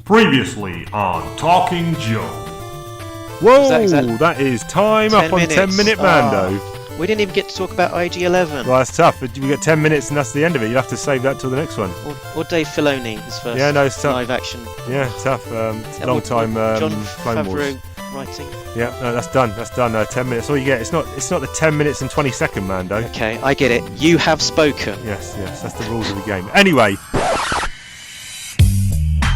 Previously on Talking Joe. Whoa, that is time up on 10 Minute Mando. We didn't even get to talk about IG-11. Well, that's tough. We get 10 minutes and that's the end of it. You'll have to save that till the next one. Or Dave Filoni, his first it's tough. live action. Yeah, tough. Long time John Clone Wars. Favreau writing. Yeah, no, that's done. 10 minutes. All you get. It's not the 10 minutes and 20-second Mando. Okay, I get it. You have spoken. Yes, that's the rules of the game. Anyway.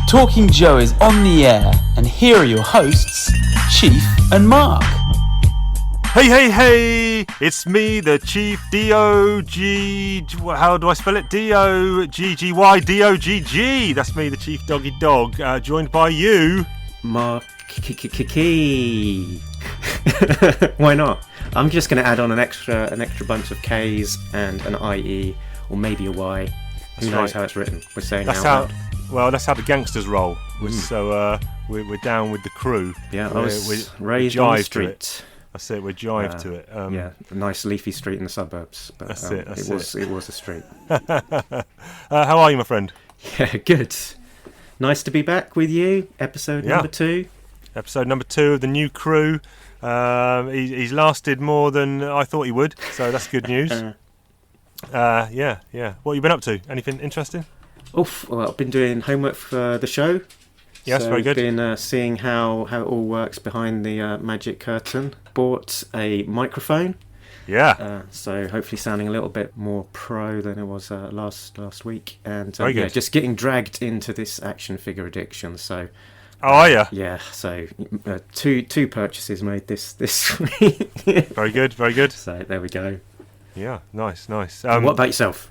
Talking Joe is on the air, and here are your hosts, Chief and Mark. Hey, it's me, the Chief, D-O-G... How do I spell it? D-O-G-G-Y, D-O-G-G. That's me, the Chief Doggy Dog, joined by you... Mark... Why not? I'm just going to add on an extra bunch of K's and an I-E, or maybe a Y. Who knows how it's written? We're saying that's out how. Well, that's how the gangsters roll. So we're down with the crew. Yeah, I was raised on the street. That's it. We're jived to it. Yeah, a nice leafy street in the suburbs. But, that's it. It was a street. How are you, my friend? Yeah, good. Nice to be back with you. Episode number 2. Episode number 2 of the new crew. He's lasted more than I thought he would, so that's good news. Yeah. What have you been up to? Anything interesting? Well, I've been doing homework for the show. Yes, very good. I've been seeing how it all works behind the magic curtain. Bought a microphone. Yeah. So hopefully sounding a little bit more pro than it was last week. And very good. Just getting dragged into this action figure addiction. So. Oh, are you? Yeah. So two purchases made this week. Very good. So there we go. Yeah, nice. What about yourself?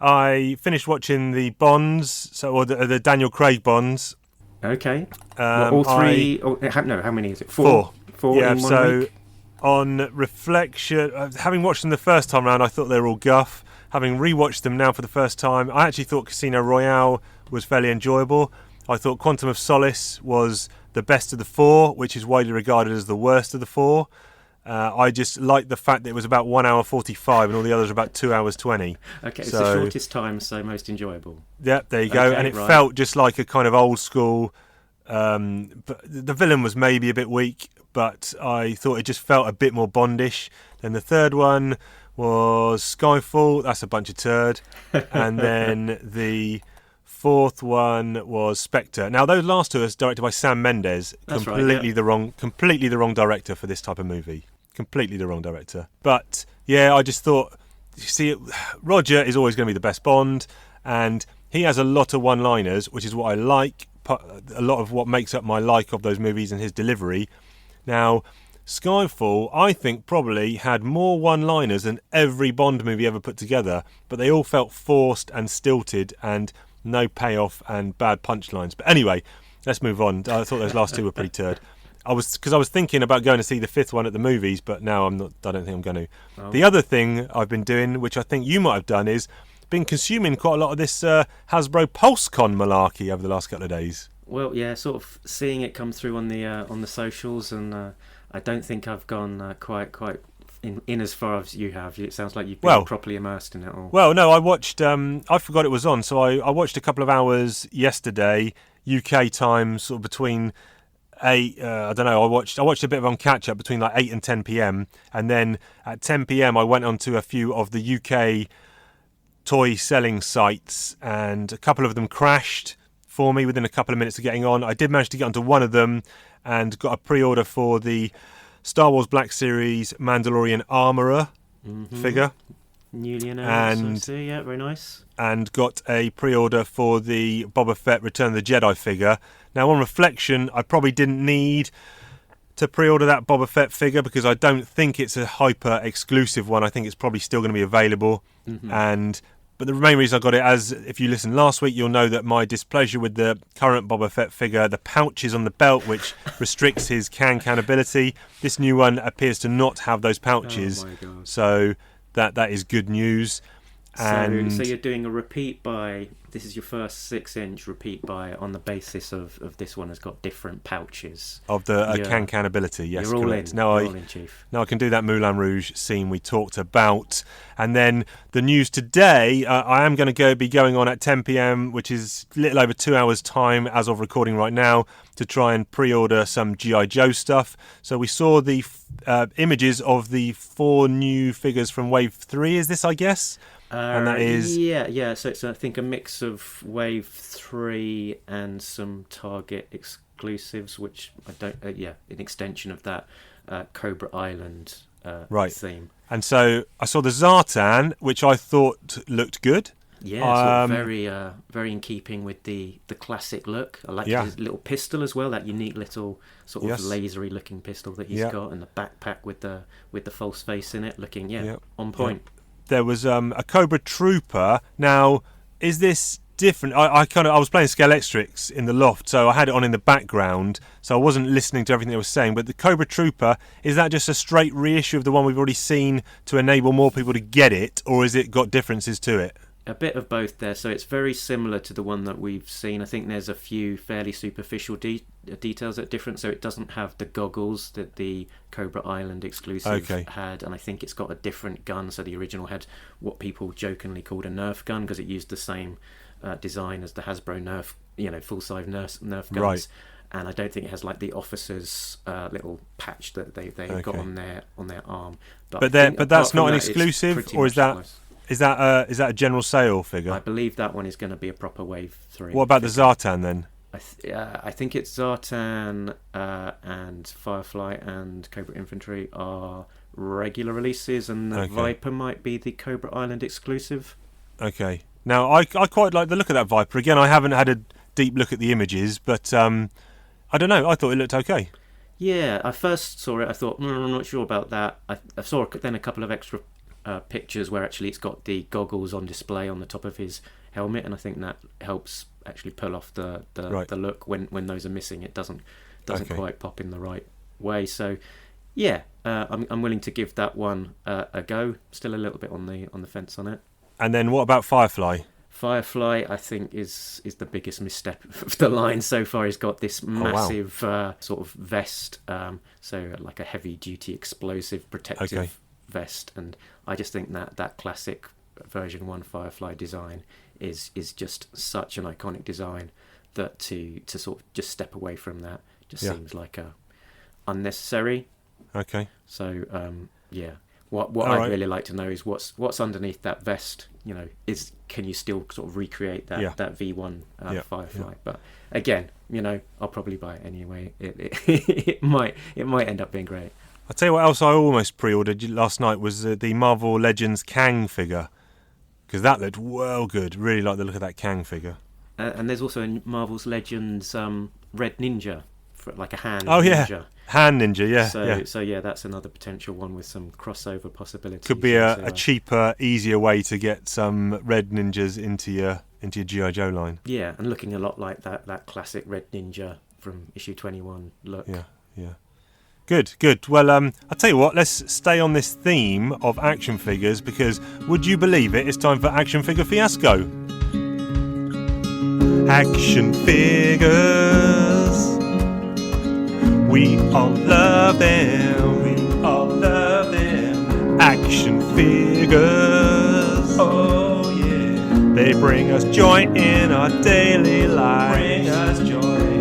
I finished watching the Bonds, or the Daniel Craig Bonds. Okay. All three? How many is it? Four. Yeah, in one week? On reflection, having watched them the first time round, I thought they were all guff. Having rewatched them now for the first time, I actually thought Casino Royale was fairly enjoyable. I thought Quantum of Solace was the best of the 4, which is widely regarded as the worst of the 4. I just liked the fact that it was about 1 hour 45 and all the others are about 2 hours 20. Okay, it's the shortest time, so most enjoyable. Yeah, there you go. Okay, and it felt just like a kind of old school... but the villain was maybe a bit weak, but I thought it just felt a bit more Bondish. Then the third one was Skyfall. That's a bunch of turd. And then the... fourth one was Spectre. Now those last two are directed by Sam Mendes. That's completely the wrong director for this type of movie. Completely the wrong director. But yeah, I just thought, you see, Roger is always going to be the best Bond, and he has a lot of one-liners, which is what I like. A lot of what makes up my like of those movies and his delivery. Now, Skyfall, I think, probably had more one-liners than every Bond movie ever put together, but they all felt forced and stilted and no payoff and bad punchlines. But anyway, let's move on. I thought those last two were pretty turd. I was thinking about going to see the fifth one at the movies, but now I'm not. I don't think I'm going to. Oh. The other thing I've been doing, which I think you might have done, is been consuming quite a lot of this Hasbro PulseCon malarkey over the last couple of days. Well, yeah, sort of seeing it come through on the socials, and I don't think I've gone quite in as far as you have. It sounds like you've been properly immersed in it all. Well, no, I watched. I forgot it was on, so I watched a couple of hours yesterday, UK time, sort of between 8. I don't know. I watched a bit of on catch up between like 8 and 10 p.m. and then at 10 p.m. I went onto a few of the UK toy selling sites, and a couple of them crashed for me within a couple of minutes of getting on. I did manage to get onto one of them and got a pre-order for the Star Wars Black Series Mandalorian Armourer figure. Newly announced, yeah, very nice. And got a pre-order for the Boba Fett Return of the Jedi figure. Now, on reflection, I probably didn't need to pre-order that Boba Fett figure because I don't think it's a hyper-exclusive one. I think it's probably still going to be available. But the main reason I got it, as if you listened last week, you'll know that my displeasure with the current Boba Fett figure, the pouches on the belt, which restricts his can ability. This new one appears to not have those pouches. Oh my God. So that is good news. So you're doing a repeat buy. This is your first 6-inch repeat buy on the basis of this one has got different pouches of the can ability. Yes, you're all correct. in. No, you're all in, Chief. No, I can do that Moulin Rouge scene we talked about. And then the news today, I am going to be going on at 10 p.m, which is a little over 2 hours' time as of recording right now, to try and pre-order some G.I Joe stuff. So we saw the images of the 4 new figures from Wave 3, is this, I guess? And that is... Yeah. So it's, I think, a mix of Wave 3 and some Target exclusives, which I don't... an extension of that Cobra Island theme. And so I saw the Zartan, which I thought looked good. Yeah, very in keeping with the classic look. I like his little pistol as well, that unique little sort of lasery looking pistol that he's got, and the backpack with the false face in it, looking on point. There was a Cobra Trooper. Now, is this different? I was playing Scalextrics in the loft, so I had it on in the background, so I wasn't listening to everything they were saying. But the Cobra Trooper, is that just a straight reissue of the one we've already seen to enable more people to get it, or has it got differences to it? A bit of both there. So it's very similar to the one that we've seen. I think there's a few fairly superficial details that are different. So it doesn't have the goggles that the Cobra Island exclusive had, and I think it's got a different gun. So the original had what people jokingly called a Nerf gun, because it used the same design as the Hasbro Nerf, full-size Nerf guns. Right. And I don't think it has like the officer's little patch that they've got on their arm. But that's not an exclusive, or is that? Close. Is that a general sale figure? I believe that one is going to be a proper Wave 3. What about the Zartan then? I think it's Zartan and Firefly and Cobra Infantry are regular releases, and the Viper might be the Cobra Island exclusive. Okay. Now, I quite like the look of that Viper. Again, I haven't had a deep look at the images, but I don't know. I thought it looked okay. Yeah, I first saw it. I thought, I'm not sure about that. I saw then a couple of extra pictures where actually it's got the goggles on display on the top of his helmet, and I think that helps actually pull off the look when those are missing. It doesn't quite pop in the right way. So I'm willing to give that one a go. Still a little bit on the fence on it. And then what about Firefly? Firefly, I think, is the biggest misstep of the line so far. He's got this massive sort of vest, so like a heavy duty explosive protective vest, and I just think that classic version 1 Firefly design is just such an iconic design that to sort of just step away from that just seems like unnecessary. Okay. So what I'd really like to know is what's underneath that vest. Can you still sort of recreate that V1 Firefly? Yeah. But again, I'll probably buy it anyway. It might end up being great. I'll tell you what else I almost pre-ordered last night was the Marvel Legends Kang figure, because that looked well good. Really like the look of that Kang figure. And there's also a Marvel's Legends Red Ninja, like a hand ninja. Hand ninja, So that's another potential one with some crossover possibilities. Could be a cheaper, easier way to get some Red Ninjas into your G.I Joe line. Yeah, and looking a lot like that classic Red Ninja from issue 21 look. Yeah. Good. Well, I'll tell you what, let's stay on this theme of action figures, because would you believe it, it's time for Action Figure Fiasco. Action figures, we all love them, Action figures, oh yeah, they bring us joy in our daily lives,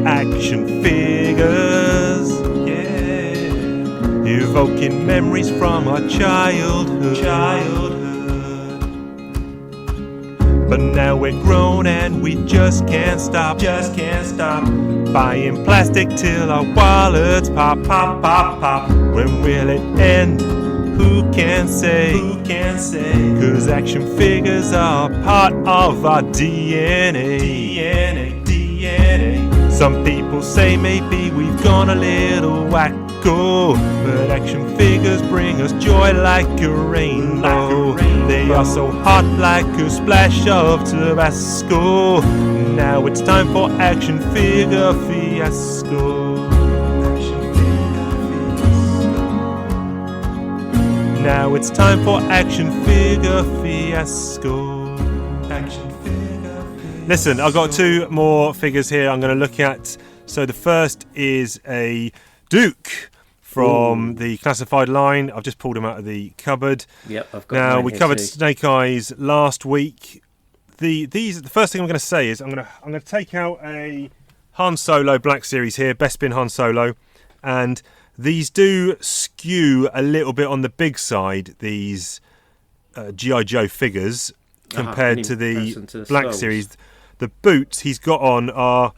Action figures, evoking memories from our childhood. But now we're grown and we just can't stop. Buying plastic till our wallets pop. When will it end? Who can say? 'Cause action figures are part of our DNA. Some people say maybe we've gone a little wacko, but action figures bring us joy like a rainbow. They are so hot like a splash of Tabasco. Now it's time for Action Figure Fiasco. Now it's time for Action Figure Fiasco. Action Figure Fiasco. Listen, I've got 2 more figures here I'm going to look at. So the first is a Duke from the classified line. I've just pulled him out of the cupboard. Yep, I've got Now, mine we here covered too. Snake Eyes last week. The first thing I'm going to say is I'm going to take out a Han Solo Black Series here, Bespin Han Solo, and these do skew a little bit on the big side, these G.I Joe figures, compared to the Black Skulls. Series. The boots he's got on are,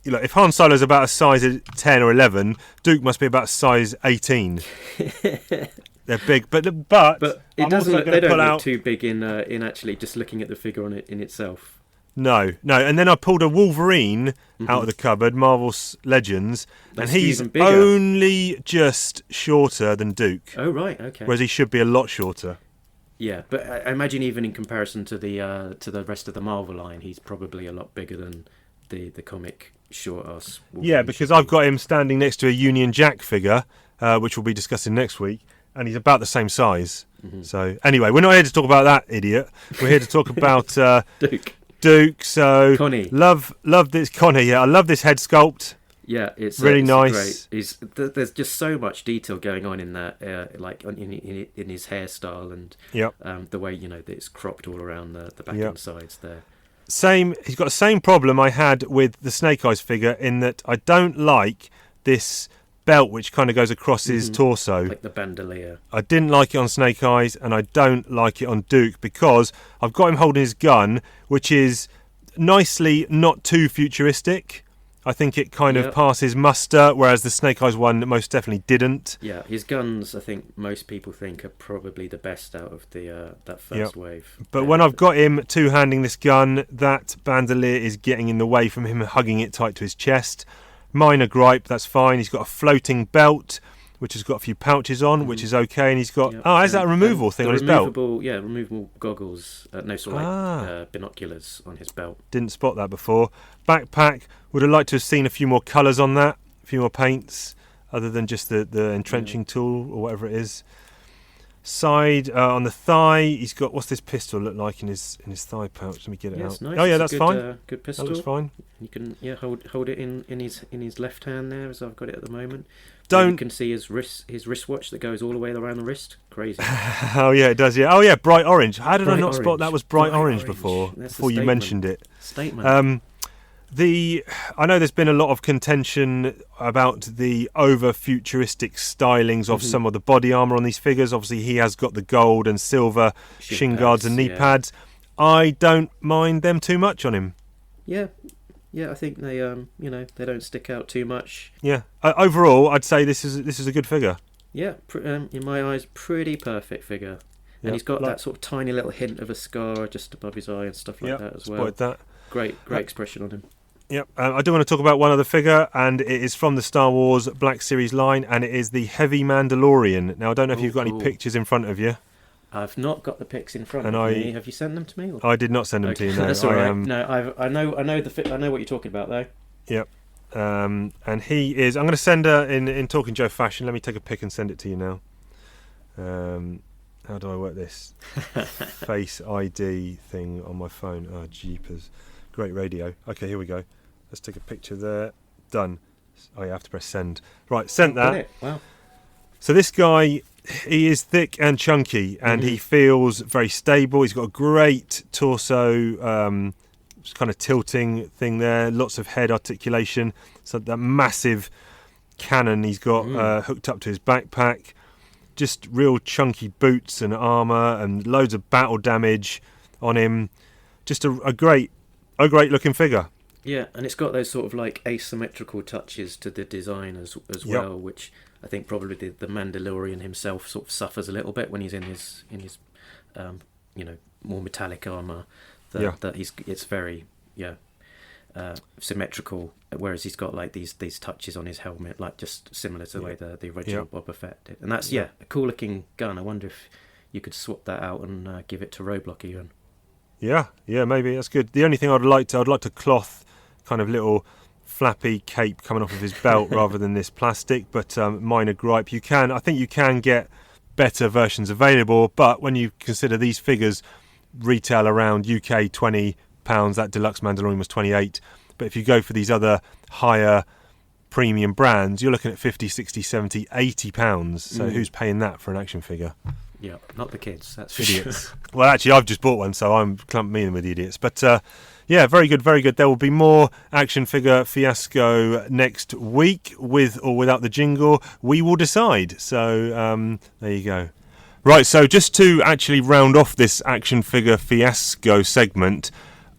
you know, if Han Solo's about a size 10 or 11, Duke must be about a size 18. They're big, but But it I'm doesn't also look, gonna they don't pull look out. too big in actually just looking at the figure on it in itself. No, and then I pulled a Wolverine out of the cupboard, Marvel's Legends, That's and he's even bigger. only just shorter than Duke, Oh right, okay. whereas he should be a lot shorter. Yeah, but I imagine even in comparison to the rest of the Marvel line, he's probably a lot bigger than the comic short ass. Yeah, because I've got him standing next to a Union Jack figure, which we'll be discussing next week, and he's about the same size. So anyway, we're not here to talk about that idiot. We're here to talk about Duke. So Connie. love this Connie. Yeah, I love this head sculpt. Yeah, it's Really it's nice. Great. There's just so much detail going on in that, like in his hairstyle and Yep. the way that it's cropped all around the back Yep. and sides there. He's got the same problem I had with the Snake Eyes figure, in that I don't like this belt which kind of goes across his torso. Like the bandolier. I didn't like it on Snake Eyes, and I don't like it on Duke, because I've got him holding his gun, which is nicely not too futuristic. I think it kind of passes muster, whereas the Snake Eyes one most definitely didn't. Yeah, his guns, I think most people think, are probably the best out of the that first wave. But when I've got him two-handing this gun, that bandolier is getting in the way from him hugging it tight to his chest. Minor gripe, that's fine. He's got a floating belt, which has got a few pouches on, which is okay. And he's got... Yep. Oh, has that a removal thing on his belt? Yeah, removable goggles. Binoculars on his belt. Didn't spot that before. Backpack, would have liked to have seen a few more colours on that, a few more paints, other than just the entrenching tool or whatever it is. Side, on the thigh, he's got... What's this pistol look like in his thigh pouch? Let me get it out. It's nice. Oh, yeah, It's that's a good, fine. Good pistol. That looks fine. You can hold it in his left hand there, as I've got it at the moment. Don't... You can see his wristwatch that goes all the way around the wrist. Crazy. Oh yeah, it does. Yeah. Oh yeah, bright orange. How did I Bright not spot orange. that was bright orange That's before a you statement. mentioned it? Statement. I know there's been a lot of contention about the over futuristic stylings of some of the body armor on these figures. Obviously, he has got the gold and silver shin guards and knee pads. I don't mind them too much on him. Yeah, I think they they don't stick out too much. Yeah. Overall, I'd say this is a good figure. Yeah, in my eyes, pretty perfect figure. And he's got that sort of tiny little hint of a scar just above his eye and stuff like that as well. Spotted that. Great expression on him. Yep, I do want to talk about one other figure, and it is from the Star Wars Black Series line, and it is the Heavy Mandalorian. Now, I don't know if you've got any pictures in front of you. I've not got the pics in front of me. Have you sent them to me? Or? I did not send them to you. No, that's all right. No, I know what you're talking about though. Yep. And he is. I'm going to send her in Talking Joe fashion. Let me take a pic and send it to you now. How do I work this Face ID thing on my phone? Oh, jeepers! Great radio. Okay, here we go. Let's take a picture there. Done. Oh, you have to press send. Right, sent that. Wow. So this guy, he is thick and chunky, and he feels very stable. He's got a great torso, kind of tilting thing there. Lots of head articulation. So that massive cannon he's got hooked up to his backpack. Just real chunky boots and armour, and loads of battle damage on him. Just a great looking figure. Yeah, and it's got those sort of like asymmetrical touches to the design as well, which I think probably the Mandalorian himself sort of suffers a little bit when he's in his more metallic armor. It's very symmetrical, whereas he's got like these touches on his helmet, like just similar to the way the original Boba Fett did. And that's a cool looking gun. I wonder if you could swap that out and give it to Roadblock even. Yeah, maybe that's good. The only thing I'd like to cloth kind of little flappy cape coming off of his belt rather than this plastic, but minor gripe. I think you can get better versions available. But when you consider these figures retail around UK £20, that deluxe Mandalorian was 28. But if you go for these other higher premium brands, you're looking at 50, 60, 70, 80 pounds. So who's paying that for an action figure? Yeah, not the kids. That's idiots. Sure. Well, actually, I've just bought one, so I'm clumping me in with the idiots. But yeah, very good, very good. There will be more action figure Fiasco next week, with or without the jingle. We will decide. So there you go. Right, so just to actually round off this action figure Fiasco segment,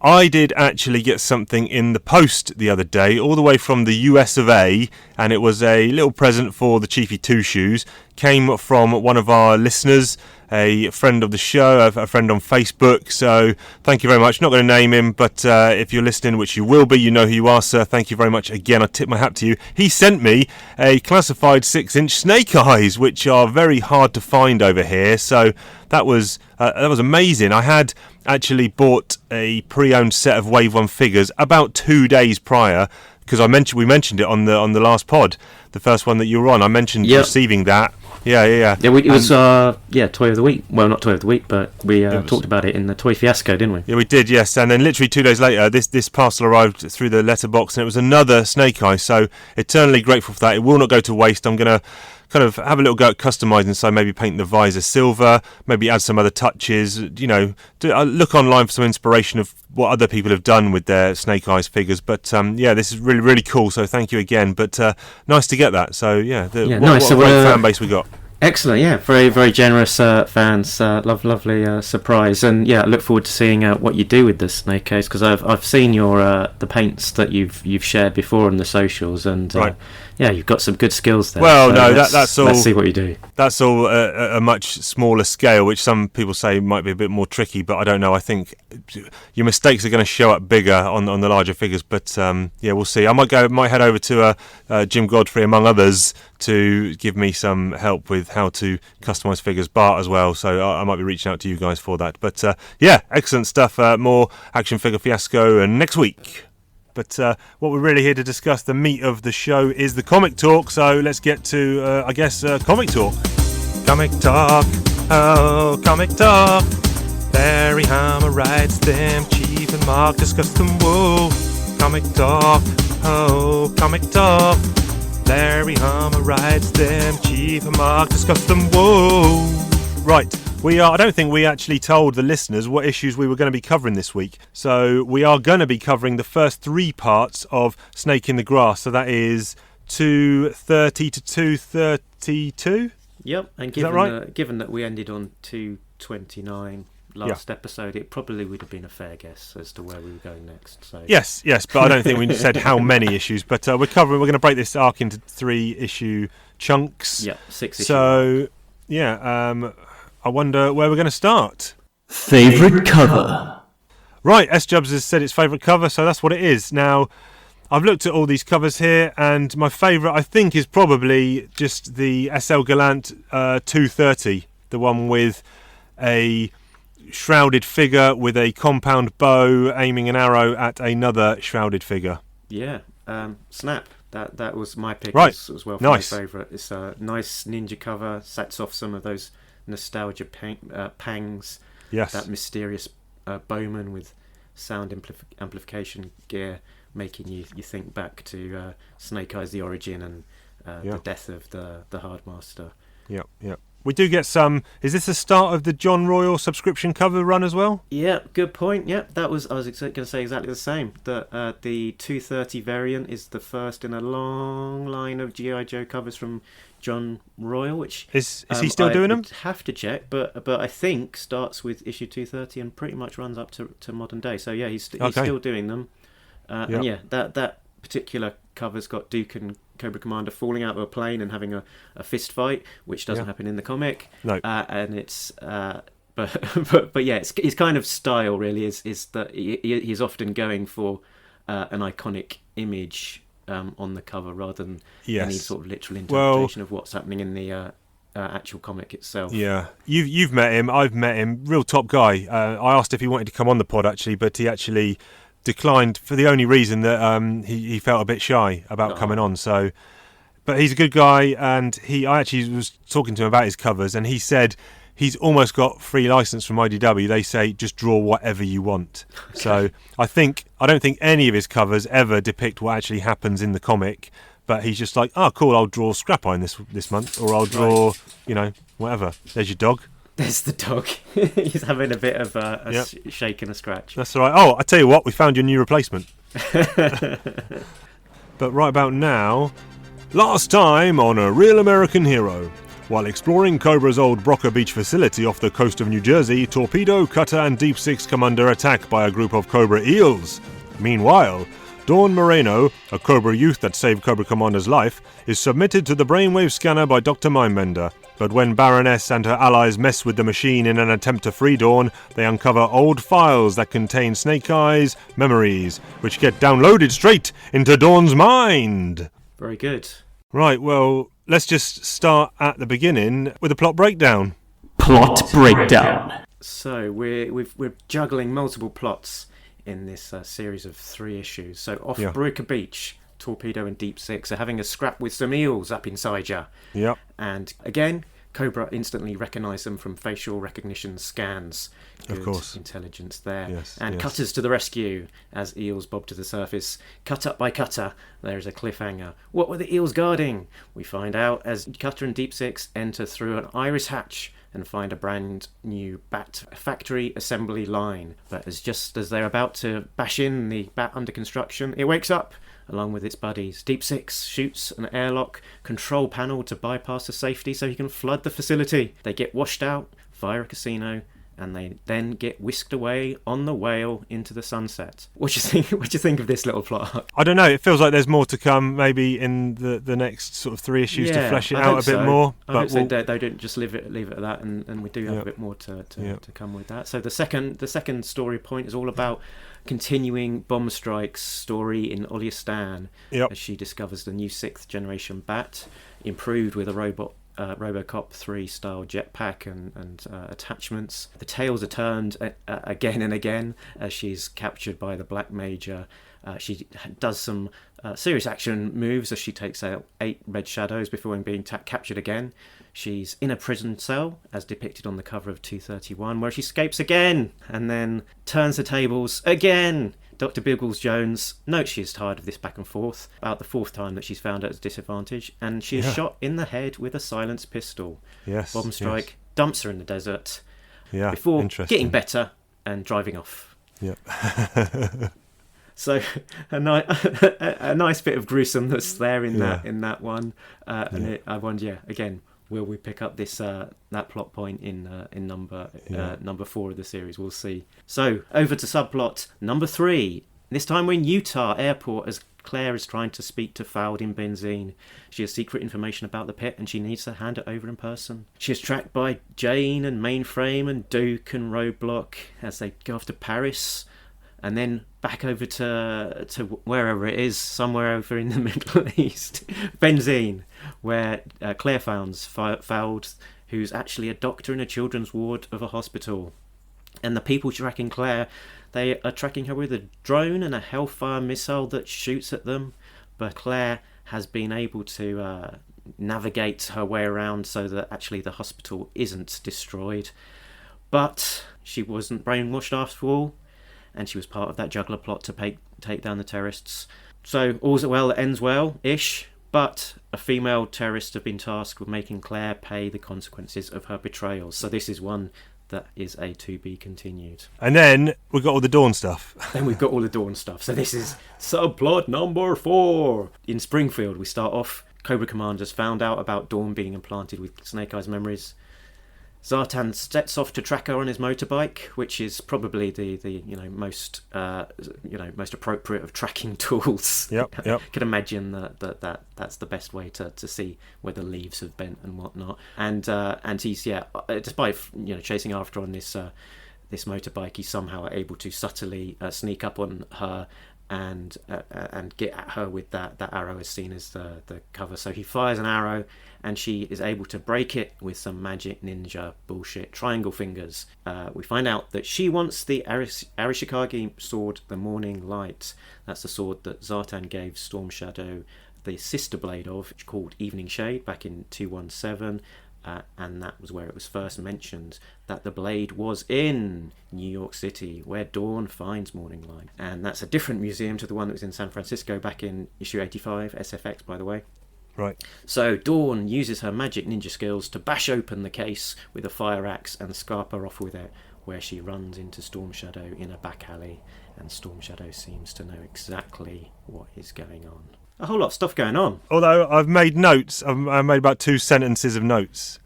I did actually get something in the post the other day, all the way from the US of A, and it was a little present for the Chiefy Two Shoes. Came from one of our listeners, a friend of the show, a friend on Facebook. So thank you very much. Not going to name him, but if you're listening, which you will be, you know who you are, sir. Thank you very much again. I tip my hat to you. He sent me a classified 6-inch Snake Eyes, which are very hard to find over here. So that was amazing. I had actually bought a pre-owned set of Wave 1 figures about 2 days prior, because we mentioned it on the last pod, the first one that you were on. I mentioned receiving that. Yeah. It was Toy of the Week. Well, not Toy of the Week, but we talked about it in the Toy Fiasco, didn't we? Yeah, we did. Yes, and then literally 2 days later, this parcel arrived through the letterbox, and it was another Snake Eye. So eternally grateful for that. It will not go to waste. I'm gonna kind of have a little go at customising, so maybe paint the visor silver, maybe add some other touches, look online for some inspiration of what other people have done with their Snake Eyes figures. But this is really, really cool, so thank you again. But nice to get that. So nice. What a great fan base we got. Excellent, yeah, very, very generous fans. Lovely surprise, and I look forward to seeing what you do with the Snake Eyes, because I've seen your the paints that you've shared before on the socials, and right. You've got some good skills there. Well, so no, that's all. Let's see what you do. That's all a much smaller scale, which some people say might be a bit more tricky, but I don't know. I think your mistakes are going to show up bigger on the larger figures, but we'll see. I might head over to Jim Godfrey, among others, to give me some help with how to customise figures. Bart as well, so I might be reaching out to you guys for that. But excellent stuff. More action figure Fiasco next week. But what we're really here to discuss, the meat of the show, is the comic talk. So let's get to, comic talk. Comic talk, oh, comic talk. Barry Hammer writes them, Chief and Mark discuss them, whoa. Comic talk, oh, comic talk. Larry Hammer writes them, Chief and Mark discuss them, whoa. Right. I don't think we actually told the listeners what issues we were going to be covering this week. So we are going to be covering the first 3 parts of Snake in the Grass. So that is 230 to 232. Yep, and given that we ended on 229 last episode, it probably would have been a fair guess as to where we were going next. So yes, but I don't think we said how many issues. But we're going to break this arc into 3 issue chunks. Yeah, 6 issues. So I wonder where we're going to start. Favourite cover. Right, S-Jubs has said it's favourite cover, so that's what it is. Now, I've looked at all these covers here, and my favourite, I think, is probably just the SL Gallant 230, the one with a shrouded figure with a compound bow aiming an arrow at another shrouded figure. Yeah, Snap. That was my pick as well for nice. My favourite. It's a nice ninja cover, sets off some of those nostalgia pangs. Yes. That mysterious bowman with sound amplification gear, making you think back to Snake Eyes: The Origin and the death of the Hardmaster. Yep. We do get some. Is this the start of the John Royal subscription cover run as well? Yeah, good point. Yeah, I was going to say exactly the same. That the 230 variant is the first in a long line of G.I Joe covers from John Royal, which is he still doing them? Have to check, but I think starts with issue 230 and pretty much runs up to modern day. So yeah, he's still doing them. And that particular cover's got Duke and Cobra Commander falling out of a plane and having a fist fight, which doesn't happen in the comic. No. And it's but yeah, it's kind of style really is that he's often going for an iconic image on the cover rather than any sort of literal interpretation of what's happening in the actual comic itself. Yeah, you've met him, I've met him, real top guy. I asked if he wanted to come on the pod actually, but he actually declined for the only reason that he felt a bit shy about coming on. So But he's a good guy, and I actually was talking to him about his covers, and he said he's almost got free license from IDW. They say just draw whatever you want. Okay. So I don't think any of his covers ever depict what actually happens in the comic. But he's just like, oh, cool, I'll draw Scrap Iron this month, or I'll draw, whatever. There's your dog. There's the dog. He's having a bit of a shake and a scratch. That's all right. Oh, I tell you what, we found your new replacement. But right about now, last time on A Real American Hero. While exploring Cobra's old Brocker Beach facility off the coast of New Jersey, Torpedo, Cutter and Deep Six come under attack by a group of Cobra Eels. Meanwhile, Dawn Moreno, a Cobra youth that saved Cobra Commander's life, is submitted to the brainwave scanner by Dr. Mindbender. But when Baroness and her allies mess with the machine in an attempt to free Dawn, they uncover old files that contain Snake Eyes' memories, which get downloaded straight into Dawn's mind. Very good. Right, well, let's just start at the beginning with a plot breakdown. Plot breakdown. So we're juggling multiple plots in this series of 3 issues. So off Broker Beach, Torpedo and Deep Six are having a scrap with some eels up inside ya. Yep. And again, Cobra instantly recognise them from facial recognition scans. Good of course. Intelligence there. Yes, and yes. Cutters to the rescue as eels bob to the surface. Cut up by Cutter, there is a cliffhanger. What were the eels guarding? We find out as Cutter and Deep Six enter through an iris hatch and find a brand new bat factory assembly line. But just as they're about to bash in the bat under construction, it wakes up along with its buddies. Deep Six shoots an airlock control panel to bypass the safety so he can flood the facility. They get washed out via a casino, and they then get whisked away on the whale into the sunset. What do you think? What do you think of this little plot arc? I don't know. It feels like there's more to come, maybe in the next sort of 3 issues to flesh it out a bit more. I hope so. They don't just leave it at that, and we do have a bit more to come with that. So the second story point is all about continuing Bomb Strike's story in Olyastan as she discovers the new 6th generation bat, improved with a RoboCop 3 style jetpack and attachments. The tails are turned again and again as she's captured by the Black Major. She does some serious action moves as she takes out 8 red shadows before being captured again. She's in a prison cell, as depicted on the cover of 231, where she escapes again and then turns the tables again. Dr. Biggles-Jones notes she is tired of this back and forth, about the 4th time that she's found at a disadvantage, and she is shot in the head with a silenced pistol. Yes. Bomb Strike dumps her in the desert before getting better and driving off. Yep. So a nice bit of gruesomeness there in that one. I wonder, again, will we pick up this that plot point in number 4 of the series? We'll see. So over to subplot number 3. This time we're in Utah Airport as Claire is trying to speak to Faldin Benzine. She has secret information about the pit and she needs to hand it over in person. She is tracked by Jane and Mainframe and Duke and Roadblock as they go off to Paris. And then back over to wherever it is, somewhere over in the Middle East, Benzine, where Claire founds Fald, who's actually a doctor in a children's ward of a hospital. And the people tracking Claire, they are tracking her with a drone and a Hellfire missile that shoots at them. But Claire has been able to navigate her way around so that actually the hospital isn't destroyed. But she wasn't brainwashed after all, and she was part of that juggler plot to take down the terrorists. So all's well that ends well-ish, but a female terrorist have been tasked with making Claire pay the consequences of her betrayals. So this is one that is a to be continued. And then we've got all the Dawn stuff. So this is subplot number 4. In Springfield, we start off. Cobra Commander's found out about Dawn being implanted with Snake Eyes memories. Zartan sets off to track her on his motorbike, which is probably the most appropriate of tracking tools. Yep. Can imagine that's the best way to see where the leaves have bent and whatnot. And he's despite chasing after on this motorbike, he's somehow able to subtly sneak up on her and get at her with that arrow as seen as the cover. So he fires an arrow and she is able to break it with some magic ninja bullshit triangle fingers. We find out that she wants the Arishikage sword, the Morning Light. That's the sword that Zartan gave Storm Shadow the sister blade of, called Evening Shade, back in 217. And that was where it was first mentioned that the blade was in New York City, where Dawn finds Morning Light. And that's a different museum to the one that was in San Francisco back in issue 85, SFX, by the way. Right. So Dawn uses her magic ninja skills to bash open the case with a fire axe and scarper off with it, where she runs into Storm Shadow in a back alley, and Storm Shadow seems to know exactly what is going on. A whole lot of stuff going on. Although I've made notes, I've made about 2 sentences of notes.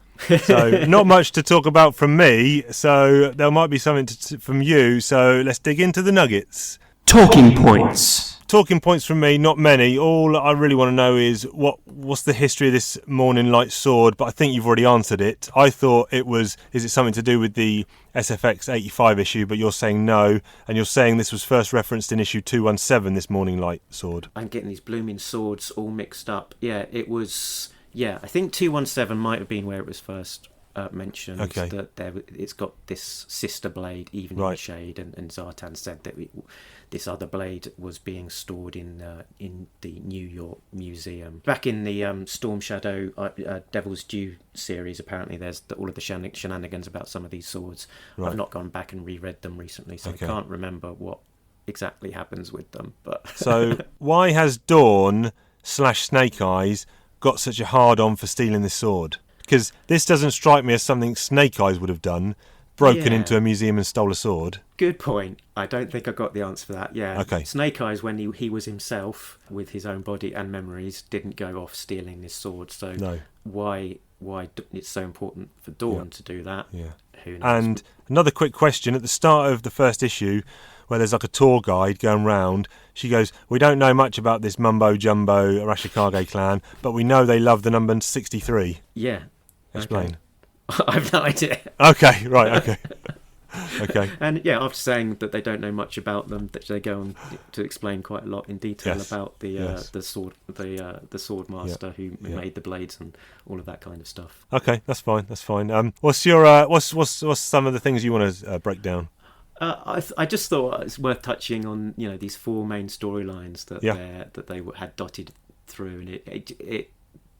So not much to talk about from me, so there might be something from you, so let's dig into the nuggets. Talking points. Talking points from me, not many. All I really want to know is what's the history of this Morning Light sword, but I think you've already answered it. I thought is it something to do with the SFX 85 issue, but you're saying no, and you're saying this was first referenced in issue 217, this Morning Light sword. I'm getting these blooming swords all mixed up. Yeah, it was... Yeah, I think 217 might have been where it was first mentioned. Okay. That it's got this sister blade, Evening Shade, and Zartan said that this other blade was being stored in the New York Museum. Back in the Storm Shadow Devil's Due series, apparently there's all of the shenanigans about some of these swords. Right. I've not gone back and reread them recently, so I can't remember what exactly happens with them. But so why has Dawn / Snake Eyes got such a hard-on for stealing this sword? Because this doesn't strike me as something Snake Eyes would have done, broken into a museum and stole a sword. Good point. I don't think I got the answer for that. Yeah. Okay. Snake Eyes, when he was himself with his own body and memories, didn't go off stealing this sword. So no. Why it's so important for Dawn to do that? Yeah. Who knows? And another quick question: at the start of the first issue, where there's like a tour guide going round, she goes, "We don't know much about this mumbo jumbo Arashikage clan, but we know they love the number 63." Yeah. Explain. Okay. I've no idea. Okay. Right. Okay. Okay. And yeah, after saying that they don't know much about them, that they go on to explain quite a lot in detail about the sword master who made the blades and all of that kind of stuff. Okay, that's fine. That's fine. What's your what's some of the things you want to break down? I just thought it's worth touching on these 4 main storylines that they had dotted through, and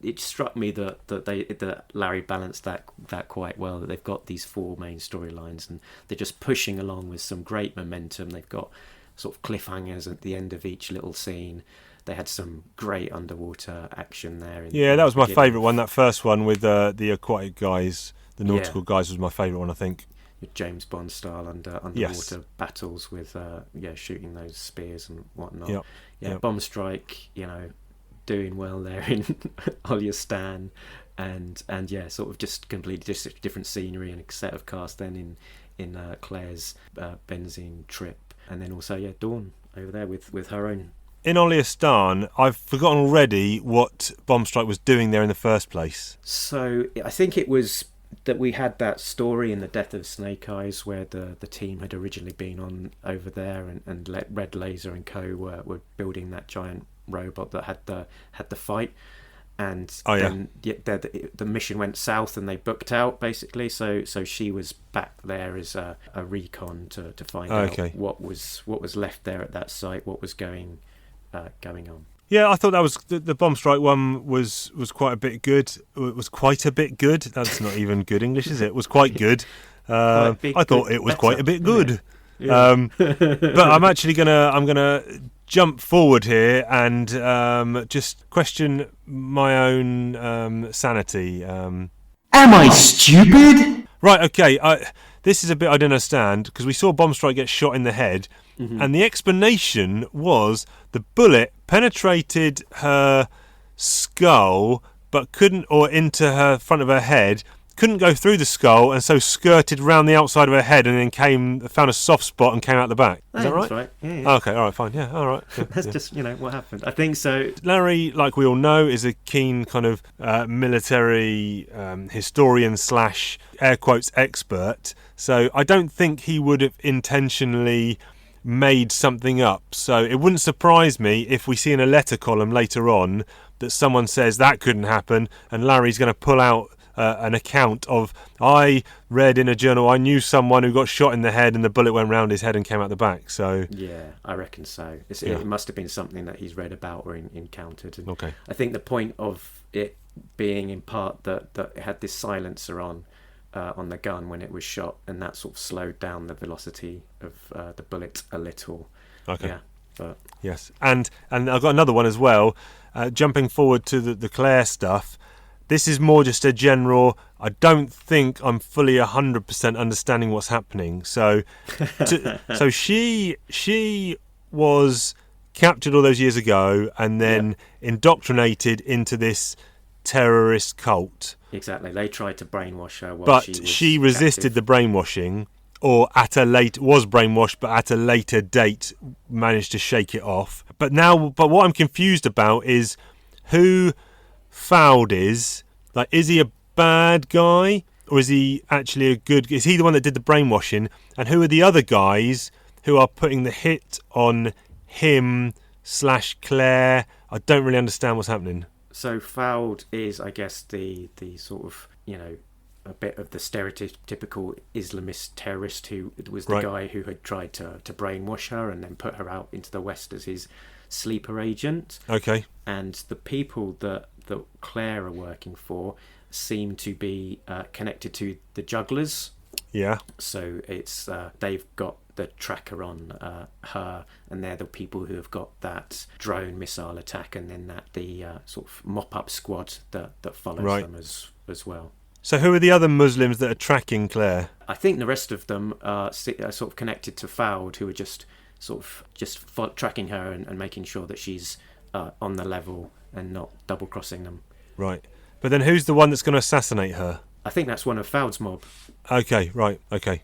it struck me that Larry balanced that quite well. That they've got these 4 main storylines, and they're just pushing along with some great momentum. They've got sort of cliffhangers at the end of each little scene. They had some great underwater action there. That was my favourite one. That first one with the aquatic guys, the nautical guys, was my favourite one, I think. James Bond style underwater battles with shooting those spears and whatnot. Bomb Strike, doing well there in Olyastan, and sort of just completely different scenery and a set of cast then in Claire's benzene trip, and then also Dawn over there with her own. In Olyastan, I've forgotten already what Bomb Strike was doing there in the first place. So I think it was that we had that story in the Death of Snake Eyes where the team had originally been on over there, and Red Laser and co were building that giant robot that had the fight, and then the mission went south and they booked out basically. So she was back there as a recon to find out what was left there at that site, what was going on. Yeah, I thought that was the Bomb Strike one was quite a bit good. It was quite a bit good. That's not even good English, is it? It was quite good. I thought it was quite a bit good. Yeah. But I'm actually gonna jump forward here and just question my own sanity. Am I stupid? Right. Okay. This is a bit I don't understand, because we saw Bomb Strike get shot in the head. Mm-hmm. And the explanation was the bullet penetrated her skull, but into her front of her head, couldn't go through the skull, and so skirted round the outside of her head, and then found a soft spot and came out the back. Is that right? That's right. Yeah. Okay, all right, fine. Yeah, all right. Yeah, that's just what happened. I think so. Larry, like we all know, is a keen kind of military historian / air quotes expert. So I don't think he would have intentionally made something up. So it wouldn't surprise me if we see in a letter column later on that someone says that couldn't happen, and Larry's going to pull out an account of, I read in a journal I knew someone who got shot in the head and the bullet went round his head and came out the back. So yeah, I reckon so. It must have been something that he's read about or encountered. And okay. I think the point of it being in part that it had this silencer on the gun when it was shot, and that sort of slowed down the velocity of the bullet a little. Okay. Yeah, but yes, and I've got another one as well. Jumping forward to the Claire stuff, this is more just a general. I don't think I'm fully 100% understanding what's happening. So, so she was captured all those years ago and then indoctrinated into this terrorist cult. Exactly, they tried to brainwash her, but she resisted the brainwashing, or was brainwashed, but at a later date managed to shake it off. But what I'm confused about is who Fowd is. Like, is he a bad guy, or is he actually a good? Is he the one that did the brainwashing? And who are the other guys who are putting the hit on him / Claire? I don't really understand what's happening. So Fowd is, I guess, the sort of, a bit of the stereotypical Islamist terrorist who was the guy who had tried to brainwash her and then put her out into the West as his sleeper agent. Okay. And the people that Claire are working for seem to be connected to the jugglers. Yeah. So it's they've got the tracker on her, and they're the people who have got that drone missile attack, and then the sort of mop-up squad that follows them as well. So who are the other Muslims that are tracking Claire? I think the rest of them are sort of connected to Fowd, who are just tracking her and making sure that she's on the level and not double-crossing them. Right. But then who's the one that's going to assassinate her? I think that's one of Fowd's mob. Okay, right, okay.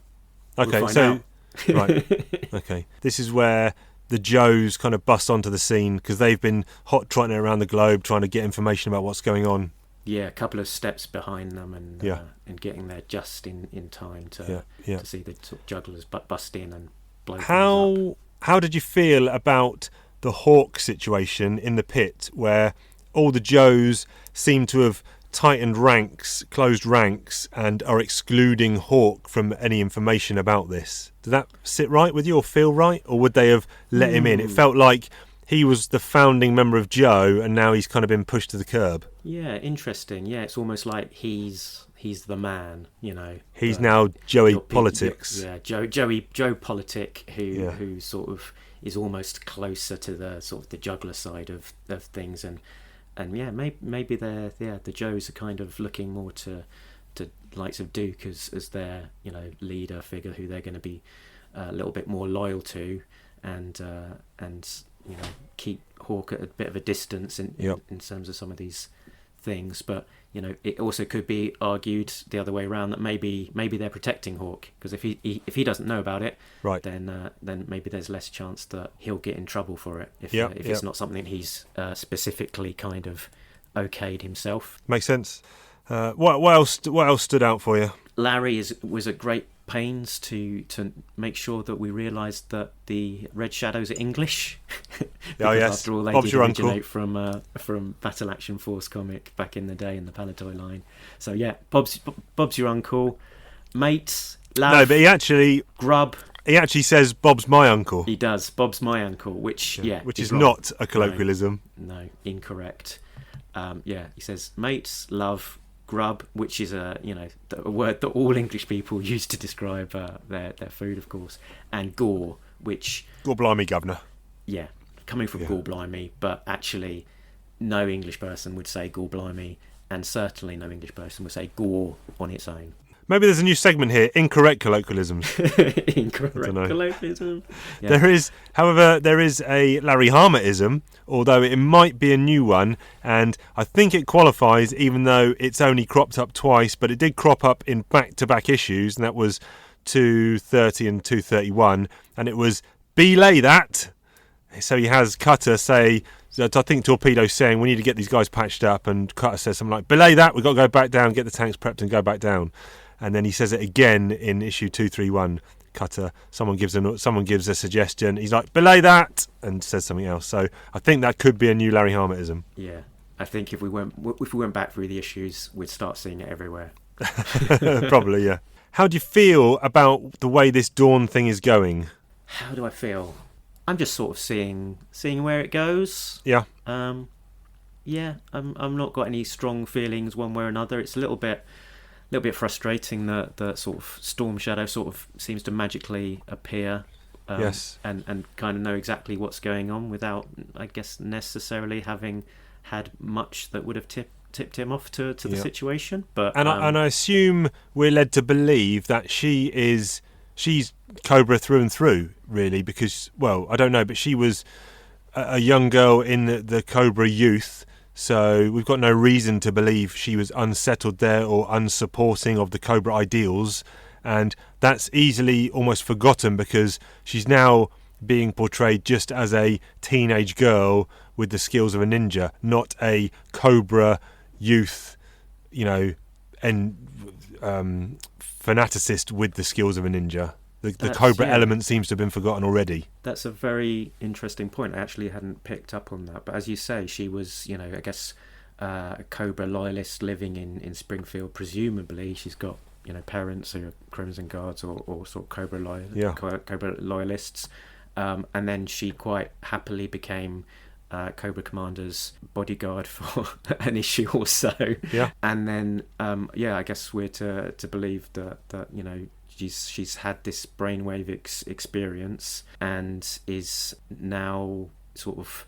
We'll find out. Right, okay. This is where the Joes kind of bust onto the scene, because they've been hot-trotting around the globe trying to get information about what's going on. Yeah, a couple of steps behind them, and getting there just in time to see the sort of jugglers bust in and blow things up. How did you feel about the Hawk situation in the pit, where all the Joes seem to have closed ranks, and are excluding Hawk from any information about this? Did that sit right with you, or feel right, or would they have let him in? It felt like he was the founding member of Joe, and now he's kind of been pushed to the curb. Yeah, interesting. Yeah, it's almost like he's the man, He's now Joey Politics. Joe Politic, who sort of is almost closer to the sort of the juggler side of things, and yeah, maybe the Joes are kind of looking more to likes of Duke as their leader figure, who they're going to be a little bit more loyal to, and keep Hawk at a bit of a distance in terms of some of these things. But it also could be argued the other way around, that maybe they're protecting Hawk, because if he doesn't know about it, then maybe there's less chance that he'll get in trouble for it if it's not something he's specifically kind of okayed himself. Makes sense. What else stood out for you? Larry was at great pains to make sure that we realised that the Red Shadows are English. After all, they Bob's did your originate from Battle Action Force comic back in the day in the Palatoy line. So yeah, Bob's your uncle, mates. Lav, no, but he actually grub. He actually says Bob's my uncle. He does. Bob's my uncle, which is not a colloquialism. No, incorrect. He says mates, love, grub, which is a word that all English people use to describe their food, of course, and gore, which gore blimey, governor. Yeah, coming from gore blimey, but actually no English person would say gore blimey, and certainly no English person would say gore on its own. Maybe there's a new segment here: incorrect colloquialisms. Incorrect colloquialism. Yeah. There is a Larry Harmer-ism, although it might be a new one, and I think it qualifies, even though it's only cropped up twice. But it did crop up in back-to-back issues, and that was 230 and 231, and it was belay that. So he has Cutter say, I think Torpedo's saying, we need to get these guys patched up, and Cutter says something like, belay that, we've got to go back down, get the tanks prepped and go back down. And then he says it again in issue 231. Cutter, someone gives a suggestion, he's like, belay that, and says something else. So I think that could be a new Larry Harmer-ism. Yeah, I think if we went back through the issues, we'd start seeing it everywhere. Probably, yeah. How do you feel about the way this Dawn thing is going? How do I feel? I'm just sort of seeing where it goes. Yeah. Yeah. I'm not got any strong feelings one way or another. It's a little bit frustrating that the sort of Storm Shadow sort of seems to magically appear. Yes. And kind of know exactly what's going on without, I guess, necessarily having had much that would have tipped him off to the situation. But I assume we're led to believe that she's Cobra through and through, really, because, well, I don't know, but she was a young girl in the Cobra youth, so we've got no reason to believe she was unsettled there or unsupporting of the Cobra ideals, and that's easily almost forgotten because she's now being portrayed just as a teenage girl with the skills of a ninja, not a Cobra youth, and fanaticist with the skills of a ninja. The Cobra element seems to have been forgotten already. That's a very interesting point. I actually hadn't picked up on that. But as you say, she was, I guess, a Cobra loyalist living in Springfield. Presumably, she's got, parents who are Crimson Guards or sort of Cobra loyalists. And then she quite happily became Cobra Commander's bodyguard for an issue or so. Yeah. And then, I guess we're to believe that she's had this brainwave experience and is now sort of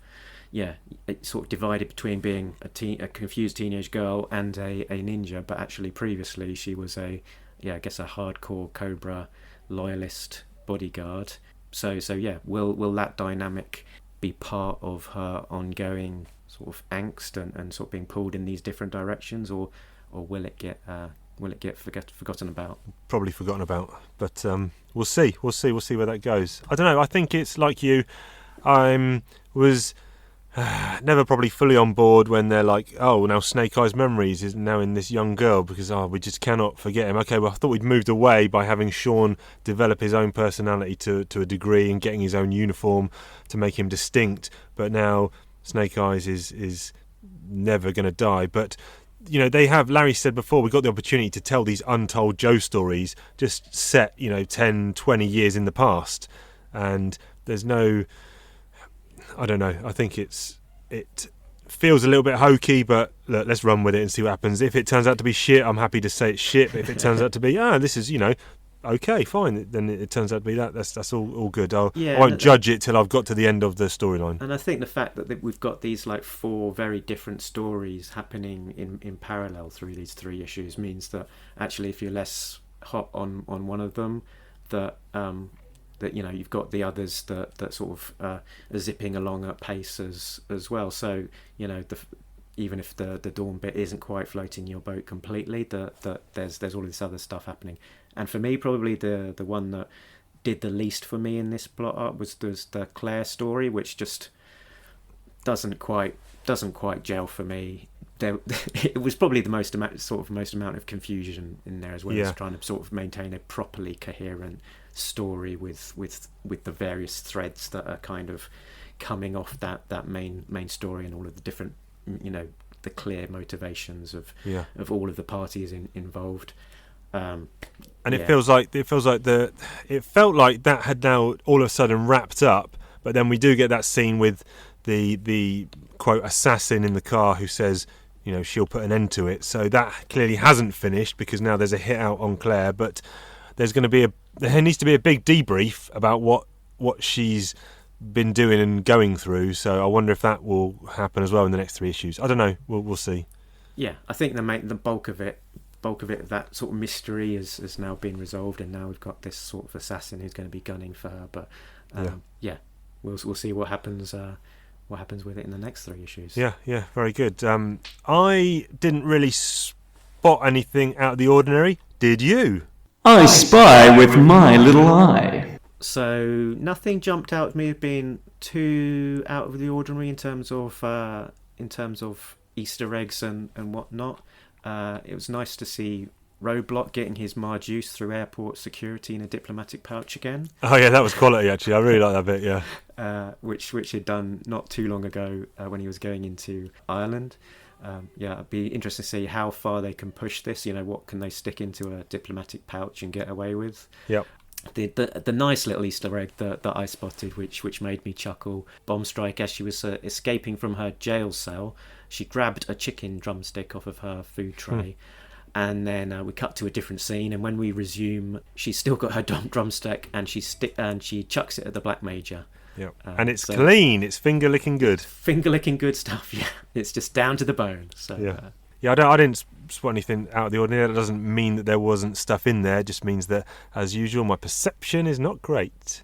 divided between being a confused teenage girl and a ninja, but actually previously she was a hardcore Cobra loyalist bodyguard. So will that dynamic be part of her ongoing sort of angst and sort of being pulled in these different directions, or will it get forgotten about? Probably forgotten about, but we'll see where that goes. I don't know. I think it's like you. I was never probably fully on board when they're like, oh, now Snake Eye's memories is now in this young girl because we just cannot forget him. Okay, well, I thought we'd moved away by having Sean develop his own personality to a degree and getting his own uniform to make him distinct, but now Snake Eyes is never going to die. But they have, Larry said before, we got the opportunity to tell these untold Joe stories just set 10, 20 years in the past, and there's no, I don't know, I think it feels a little bit hokey, but look, let's run with it and see what happens. If it turns out to be shit, I'm happy to say it's shit. But if it turns out to be, this is, okay, fine, then it turns out to be that's all good. I won't judge it till I've got to the end of the storyline. And I think the fact that we've got these like 4 very different stories happening in parallel through these 3 issues means that actually if you're less hot on one of them, that you've got the others that sort of are zipping along at pace as well. So even if the Dawn bit isn't quite floating your boat completely, that there's all this other stuff happening. And for me, probably the one that did the least for me in this plot arc was the Claire story, which just doesn't quite gel for me. It was probably the most amount of confusion in there as well as trying to sort of maintain a properly coherent story with the various threads that are kind of coming off that main story and all of the different the clear motivations of all of the parties involved. And it felt like that had now all of a sudden wrapped up, but then we do get that scene with the quote assassin in the car who says she'll put an end to it. So that clearly hasn't finished because now there's a hit out on Claire, but there needs to be a big debrief about what she's been doing and going through. So I wonder if that will happen as well in the next 3 issues. I don't know. We'll see. Yeah, I think the bulk of it, that sort of mystery has now been resolved, and now we've got this sort of assassin who's going to be gunning for her. But we'll see what happens. What happens with it in the next 3 issues? Yeah, very good. I didn't really spot anything out of the ordinary. Did you? I spy with my little eye. So nothing jumped out at me as being too out of the ordinary in terms of Easter eggs and whatnot. It was nice to see Roadblock getting his Marjuice through airport security in a diplomatic pouch again. Oh yeah, that was quality actually. I really like that bit. Yeah. Which he'd done not too long ago when he was going into Ireland. it'd be interesting to see how far they can push this. What can they stick into a diplomatic pouch and get away with? Yep. The nice little Easter egg that I spotted, which made me chuckle. Bombstrike, as she was escaping from her jail cell, she grabbed a chicken drumstick off of her food tray. And then we cut to a different scene, and when we resume, she's still got her drumstick, and she chucks it at the Black Major. Yeah, and it's clean. It's finger licking good. Finger licking good stuff. Yeah, it's just down to the bone. So yeah. I didn't spot anything out of the ordinary. That doesn't mean that there wasn't stuff in there. It just means that, as usual, my perception is not great.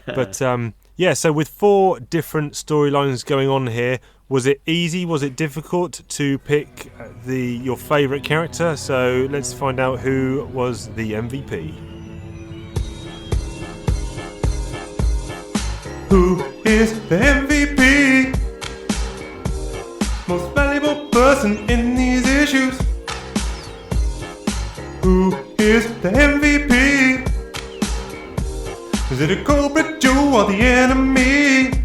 But so with 4 different storylines going on here, was it easy? Was it difficult to pick your favourite character? So let's find out who was the MVP. Who is the MVP? Most valuable person in these issues. Who is the MVP? Is it a Cobra Joe or the enemy?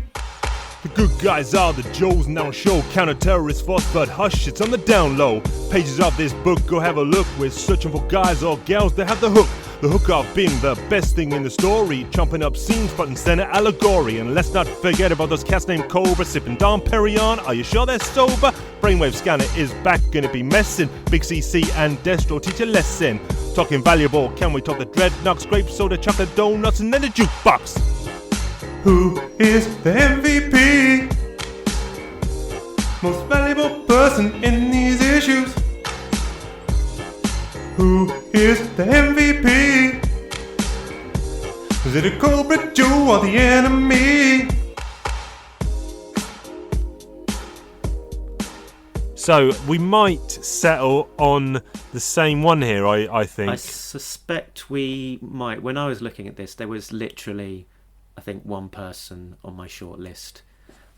The good guys are the Joes now show counter-terrorist force, but hush, it's on the down low. Pages of this book, go have a look. We're searching for guys or gals that have the hook. The hook of being the best thing in the story, chomping up scenes, front and center allegory. And let's not forget about those cats named Cobra, sipping Dom Perignon. Are you sure they're sober? Brainwave Scanner is back, gonna be messing. Big CC and Destro teach a lesson. Talking valuable, can we talk the dreadnoughts, grape soda, chocolate donuts, and then the jukebox? Who is the MVP? Most valuable person in these issues. Who is the MVP? Is it a Cobra Joe or the enemy? So we might settle on the same one here, I think. I suspect we might. When I was looking at this, there was literally, I think, one person on my short list.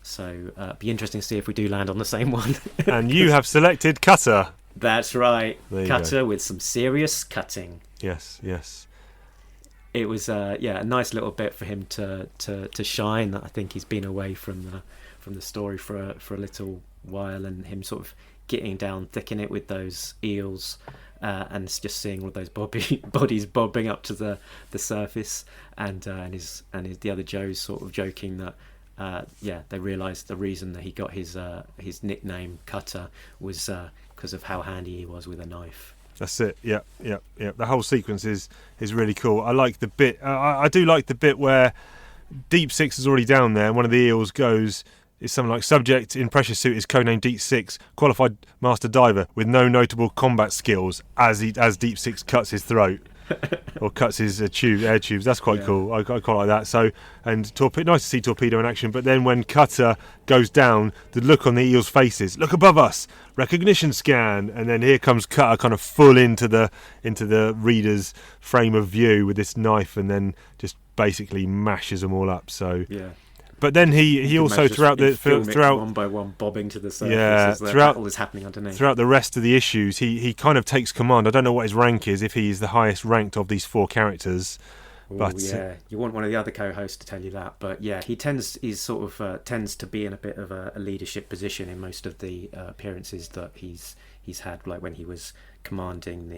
So it'd be interesting to see if we do land on the same one. And you have selected Cutter. That's right. Cutter go. with some serious cutting. Yes. It was a nice little bit for him to shine. I think he's been away from the story for a little while, and him sort of getting down thick in it with those eels, and just seeing all those bodies bobbing up to the surface, and the other Joes sort of joking that they realised the reason that he got his nickname Cutter was because of how handy he was with a knife. That's it. Yeah. The whole sequence is really cool. I like the bit. I do like the bit where Deep Six is already down there, and one of the eels goes. Is something like subject in pressure suit is codenamed Deep Six, qualified master diver with no notable combat skills. As Deep Six cuts his throat or cuts his air tubes. That's quite cool. I quite like that. So nice to see Torpedo in action. But then when Cutter goes down, the look on the eels' faces. Look above us. Recognition scan, and then here comes Cutter, kind of full into the reader's frame of view with this knife, and then just basically mashes them all up. So yeah. But then he also throughout one by one bobbing to the surface as the battle is happening underneath. Throughout the rest of the issues, he kind of takes command. I don't know what his rank is, if he is the highest ranked of these 4 characters. But you want one of the other co-hosts to tell you that. But yeah, he tends to be in a bit of a leadership position in most of the appearances that he's had, like when he was commanding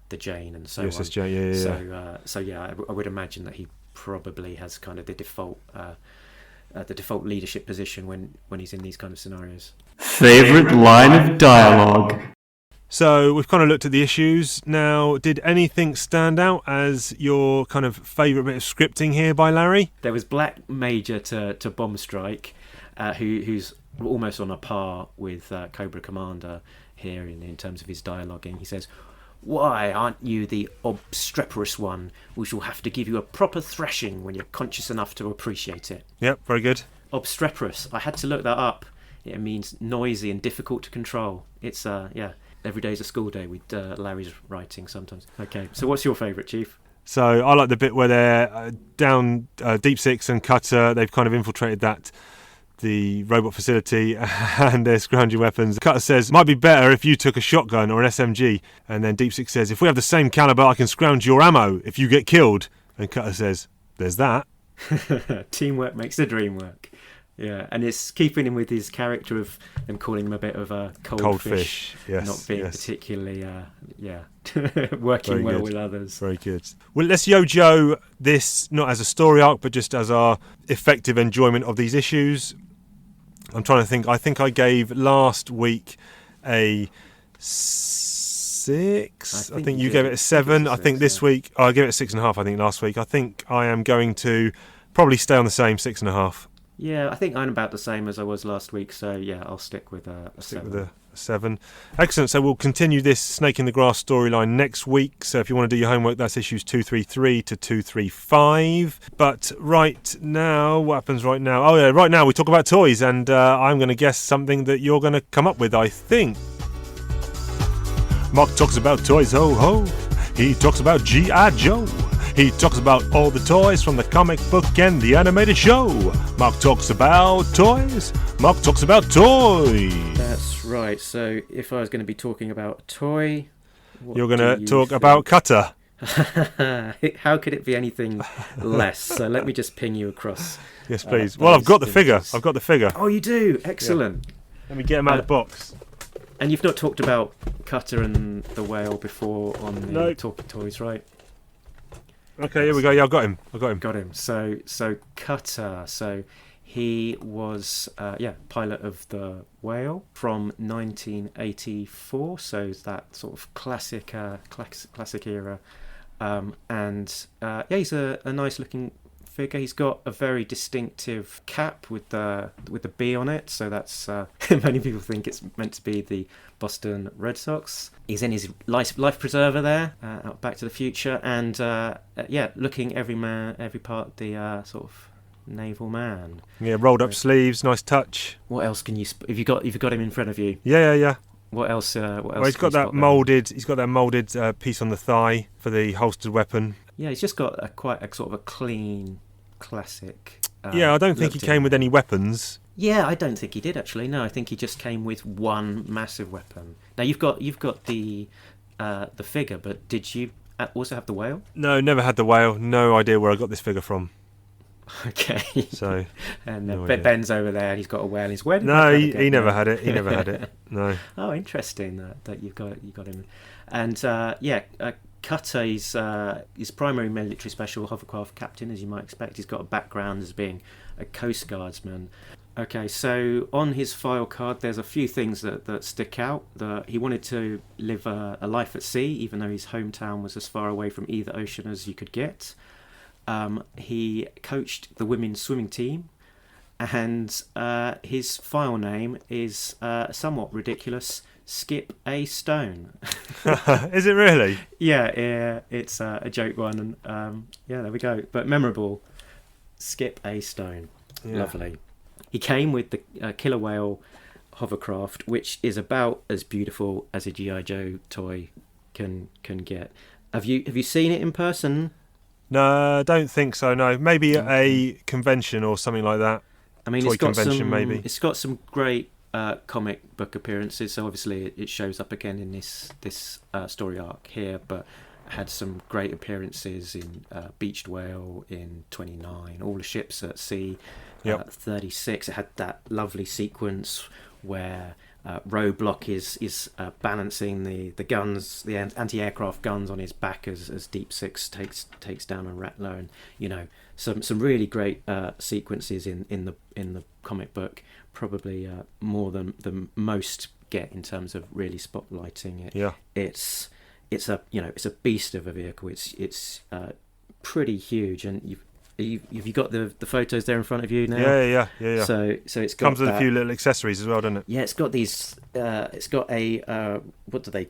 the Jane and so USS on. Yeah. So I would imagine that he probably has kind of the default leadership position when he's in these kind of scenarios. Favorite line of dialogue. So we've kind of looked at the issues. Now, did anything stand out as your kind of favourite bit of scripting here by Larry? There was Black Major to Bombstrike, who's almost on a par with Cobra Commander here in terms of his dialoguing. He says, "Why aren't you the obstreperous one? We shall have to give you a proper thrashing when you're conscious enough to appreciate it." Yep, very good. Obstreperous. I had to look that up. It means noisy and difficult to control. It's every day's a school day with Larry's writing sometimes. Okay, so what's your favourite, Chief? So I like the bit where they're down Deep Six and Cutter. They've kind of infiltrated the robot facility, and they're scrounging weapons. Cutter says, "Might be better if you took a shotgun or an SMG." And then Deep Six says, "If we have the same caliber, I can scrounge your ammo if you get killed." And Cutter says, "There's that." Teamwork makes the dream work. Yeah, and it's keeping him with his character of them calling him a bit of a cold fish, yes, not being yes. particularly, working Very well good. with others. Very good. Well, let's yo-jo this not as a story arc, but just as our effective enjoyment of these issues. I'm trying to think. I think I gave last week a 6. I think you gave it a 7. I think this week I gave it a 6.5. I think last week. I think I am going to probably stay on the same 6.5. Yeah, I think I'm about the same as I was last week, so yeah, I'll stick with a 7. With a 7. Excellent. So we'll continue this Snake in the Grass storyline next week. So if you want to do your homework, that's issues 233 to 235. But right now, what happens right now? Oh yeah, right now we talk about toys, and I'm going to guess something that you're going to come up with, I think. Mark talks about toys, ho ho. He talks about G.I. Joe. He talks about all the toys from the comic book and the animated show. Mark talks about toys. Mark talks about toys. That's right. So if I was going to be talking about a toy, you're going to talk about Cutter. How could it be anything less? So let me just ping you across. Yes, please. Well, I've got the figure. I've got the figure. Oh, you do? Excellent. Yeah. Let me get him out of the box. And you've not talked about Cutter and the whale before on the Talking Toys, right? Okay, here we go. Yeah, I got him. Got him. So Cutter. So he was pilot of the Whale from 1984. So it's that sort of classic era. He's a nice looking figure. He's got a very distinctive cap with the B on it, so that's many people think it's meant to be the Boston Red Sox. He's in his life preserver there, out Back to the Future, and looking every part the sort of naval man. Yeah, rolled up sleeves, nice touch. What else can you? If you got him in front of you? Yeah. What else? Well, he's got that molded. He's got that molded piece on the thigh for the holstered weapon. Yeah, he's just got quite a sort of a clean, classic. I don't think he came with any weapons. Yeah, I don't think he did actually. No, I think he just came with one massive weapon. Now you've got the figure, but did you also have the whale? No, never had the whale. No idea where I got this figure from. Okay. So, and Ben's over there, and he's got a whale in his wedding. No, he never had it. He never had it. No. Oh, interesting that you got him. And Cutter, he's his primary military special hovercraft captain, as you might expect. He's got a background as being a Coast Guardsman. Okay, so on his file card, there's a few things that stick out. He wanted to live a life at sea, even though his hometown was as far away from either ocean as you could get. He coached the women's swimming team, and his file name is somewhat ridiculous. Skip A Stone. Is it really? Yeah, it's a joke one, and there we go. But memorable. Skip A Stone. Yeah. Lovely. He came with the Killer Whale hovercraft, which is about as beautiful as a G.I. Joe toy can get. Have you seen it in person? No, I don't think so. No, maybe at a convention or something like that. I mean, toy convention, maybe. It's got some great comic book appearances, so obviously it shows up again in this story arc here, but had some great appearances in Beached Whale in 29, All the Ships at Sea, 36. It had that lovely sequence where Roadblock is balancing the guns, the anti-aircraft guns on his back as Deep Six takes down a Rattler, and some really great sequences in the comic book. Probably more than most get in terms of really spotlighting it. Yeah, it's a beast of a vehicle. It's pretty huge, and you've got the photos there in front of you now. Yeah. So it's got comes with a few little accessories as well, doesn't it? Yeah, it's got these. It's got a what do they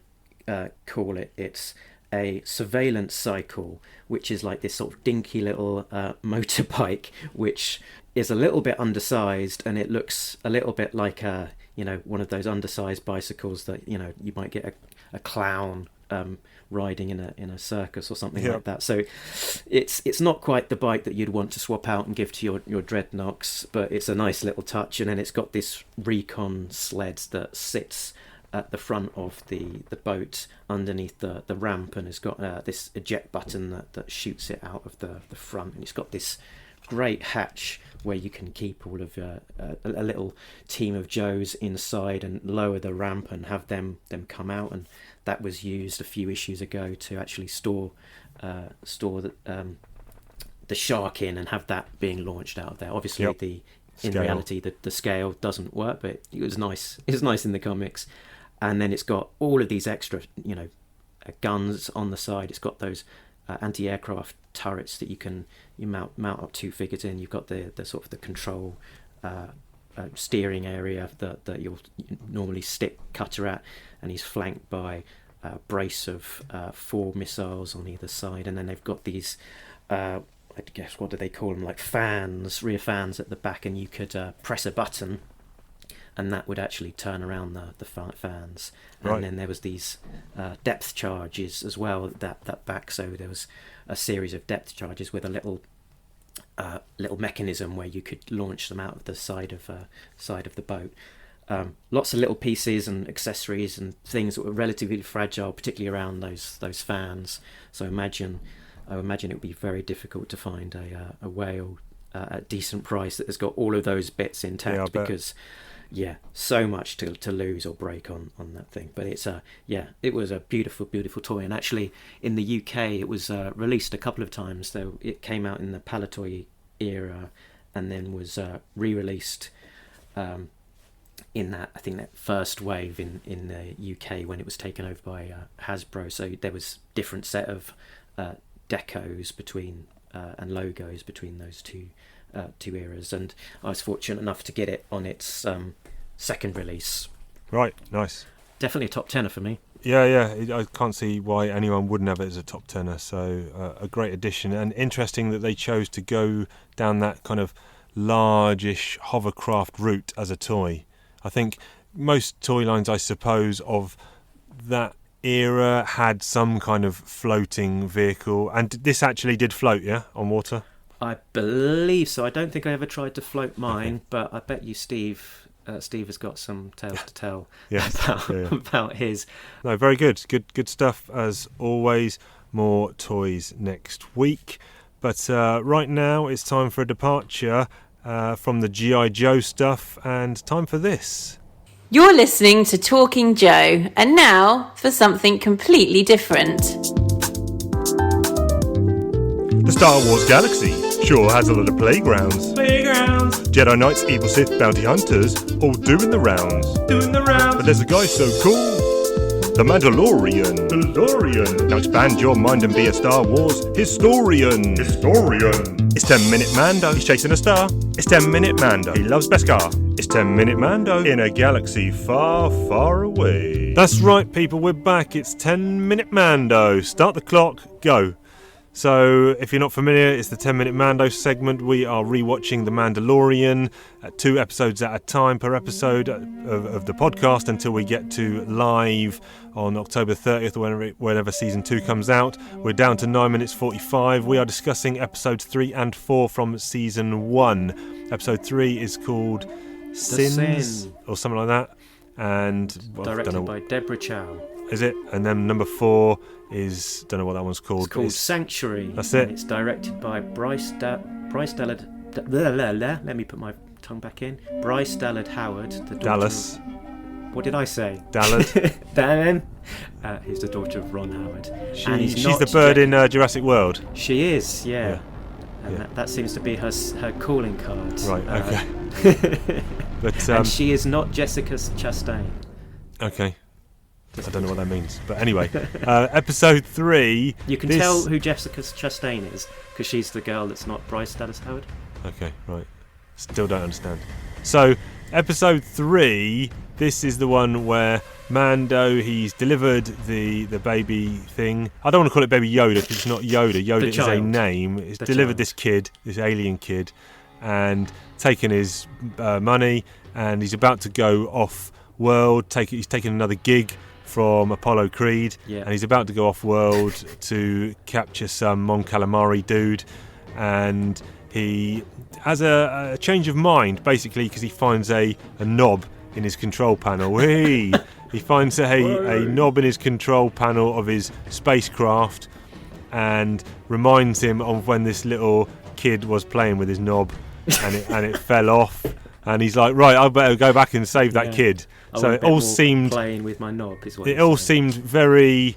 call it? It's a surveillance cycle, which is like this sort of dinky little motorbike, which is a little bit undersized, and it looks a little bit like one of those undersized bicycles that you might get a clown riding in a circus or something like that. So it's not quite the bike that you'd want to swap out and give to your dreadnoks, but it's a nice little touch. And then it's got this recon sled that sits at the front of the boat underneath the ramp, and has got this eject button that shoots it out of the front, and it's got this great hatch where you can keep all of a little team of Joes inside and lower the ramp and have them come out, and that was used a few issues ago to actually store the shark in and have that being launched out of there. Obviously, in reality, the scale doesn't work, but it was nice. It was nice in the comics, and then it's got all of these extra, guns on the side. It's got those anti-aircraft turrets that you mount up 2 figures in. You've got the sort of the control steering area that you'll normally stick Cutter at, and he's flanked by a brace of 4 missiles on either side, and then they've got these I guess, what do they call them, like fans, rear fans at the back, and you could press a button and that would actually turn around the fans. And then there was these depth charges as well that back, so there was a series of depth charges with a little mechanism where you could launch them out of the side of the boat. Lots of little pieces and accessories and things that were relatively fragile, particularly around those fans. So I imagine it would be very difficult to find a whale at a decent price that has got all of those bits intact, because so much to lose or break on that thing. But it was a beautiful toy, and actually in the UK it was released a couple of times. So it came out in the Palitoy era and then was re-released in that first wave in the UK when it was taken over by Hasbro. So there was different set of decos between and logos between those two eras, and I was fortunate enough to get it on its second release. Right, nice. Definitely a top tenner for me. Yeah, I can't see why anyone wouldn't have it as a top tenner. So a great addition, and interesting that they chose to go down that kind of largish hovercraft route as a toy. I think most toy lines, I suppose, of that era had some kind of floating vehicle, and this actually did float, on water. I believe so. I don't think I ever tried to float mine, but I bet you Steve has got some tales to tell about his. No, very good stuff as always. More toys next week, but right now it's time for a departure from the G.I Joe stuff, and time for this. You're listening to Talking Joe, and now for something completely different. The Star Wars galaxy sure has a lot of playgrounds. Jedi Knights, evil Sith, bounty hunters, all doing the rounds. But there's a guy so cool, the Mandalorian. Now expand your mind and be a Star Wars historian. It's 10-Minute Mando. He's chasing a star. It's 10-Minute Mando. He loves Beskar. It's 10-Minute Mando in a galaxy far, far away. That's right, people. We're back. It's 10-Minute Mando. Start the clock. Go. So, if you're not familiar, it's the 10-Minute Mando segment. We are rewatching The Mandalorian, 2 episodes at a time per episode of the podcast until we get to live on October 30th or whenever season 2 comes out. We're down to 9 minutes 45. We are discussing episodes 3 and 4 from season 1. Episode 3 is called Sins or something like that, and directed by Deborah Chow. Is it? And then number 4 is, don't know what that one's called. It's called Sanctuary. That's it. It's directed by Bryce Dallard. Let me put my tongue back in. Bryce Dallard Howard. Dallas. What did I say? Dallard. Dan. Who's the daughter of Ron Howard. She's the bird in Jurassic World. She is, yeah. And that seems to be her calling card. Right, okay. But and she is not Jessica Chastain. Okay. I don't know what that means, but anyway, episode 3. You can tell who Jessica Chastain is because she's the girl that's not Bryce Dallas Howard. Okay, right. Still don't understand. So, episode 3. This is the one where Mando, he's delivered the baby thing. I don't want to call it Baby Yoda because it's not Yoda. Yoda is a name. It's delivered this kid, this alien kid, and taken his money, and he's about to go off world. He's taken another gig from Apollo Creed, and he's about to go off world to capture some Mon Calamari dude, and he has a change of mind basically because he finds a knob in his control panel. He finds a knob in his control panel of his spacecraft and reminds him of when this little kid was playing with his knob and it fell off, and he's like, right, I better go back and save that kid. So it all seemed playing with my knob is what it all seemed very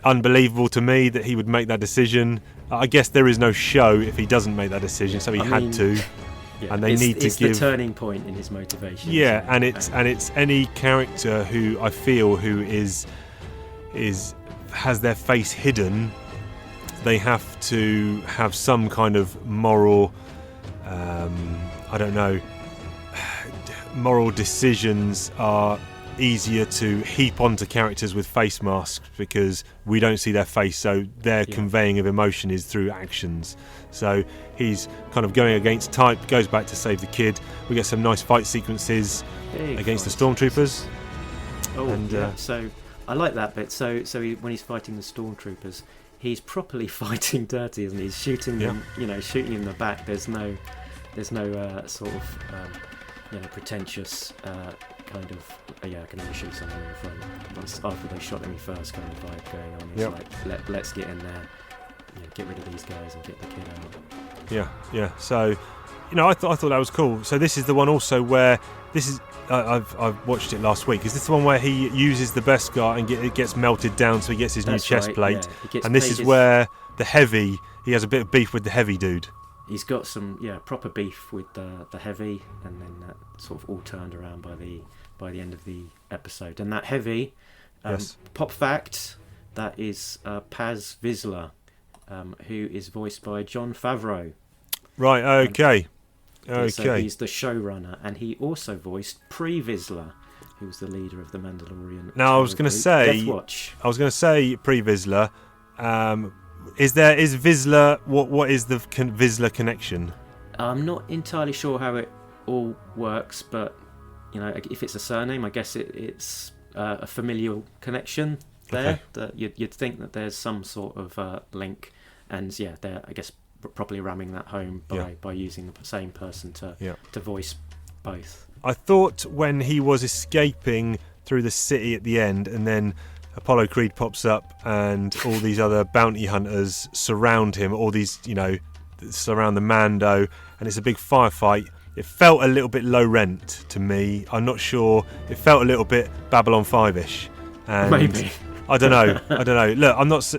unbelievable to me that he would make that decision. I guess there is no show if he doesn't make that decision, so he had to. Yeah, and they need to it's give the turning point in his motivation. Yeah, and it's any character who I feel who has their face hidden, they have to have some kind of moral, I don't know, moral decisions are easier to heap onto characters with face masks because we don't see their face, so their conveying of emotion is through actions. So he's kind of going against type, goes back to save the kid. We get some nice fight sequences against the stormtroopers. Oh, and, so I like that bit. So when he's fighting the stormtroopers, he's properly fighting dirty, isn't he? He's shooting them, shooting in the back. There's no sort of pretentious kind of I can only shoot someone in front. Once after they shot at me first, kind of vibe going on. It's like let's get in there, get rid of these guys and get the kid out. Yeah. So, I thought that was cool. So this is the one also where this is. I've watched it last week. Is this the one where he uses the Beskar and it gets melted down, so he gets his new chest plate? Yeah. And this is where the heavy. He has a bit of beef with the heavy dude. He's got some proper beef with the heavy, and then that sort of all turned around by the end of the episode. And that heavy, pop fact, that is Paz Vizsla, who is voiced by Jon Favreau. Right. Okay. So he's the showrunner, and he also voiced Pre Vizsla, who was the leader of the Mandalorian. Now I was going to say, Pre Vizsla. Is Vizsla what is the Vizsla connection? I'm not entirely sure how it all works, but if it's a surname, I guess it's a familial connection there. Okay. You'd think that there's some sort of link, and they're properly ramming that home by using the same person to voice both. I thought when he was escaping through the city at the end, and then Apollo Creed pops up and all these other bounty hunters surround him, all these, surround the Mando, and it's a big firefight. It felt a little bit low rent to me. I'm not sure. It felt a little bit Babylon 5-ish. And maybe. I don't know.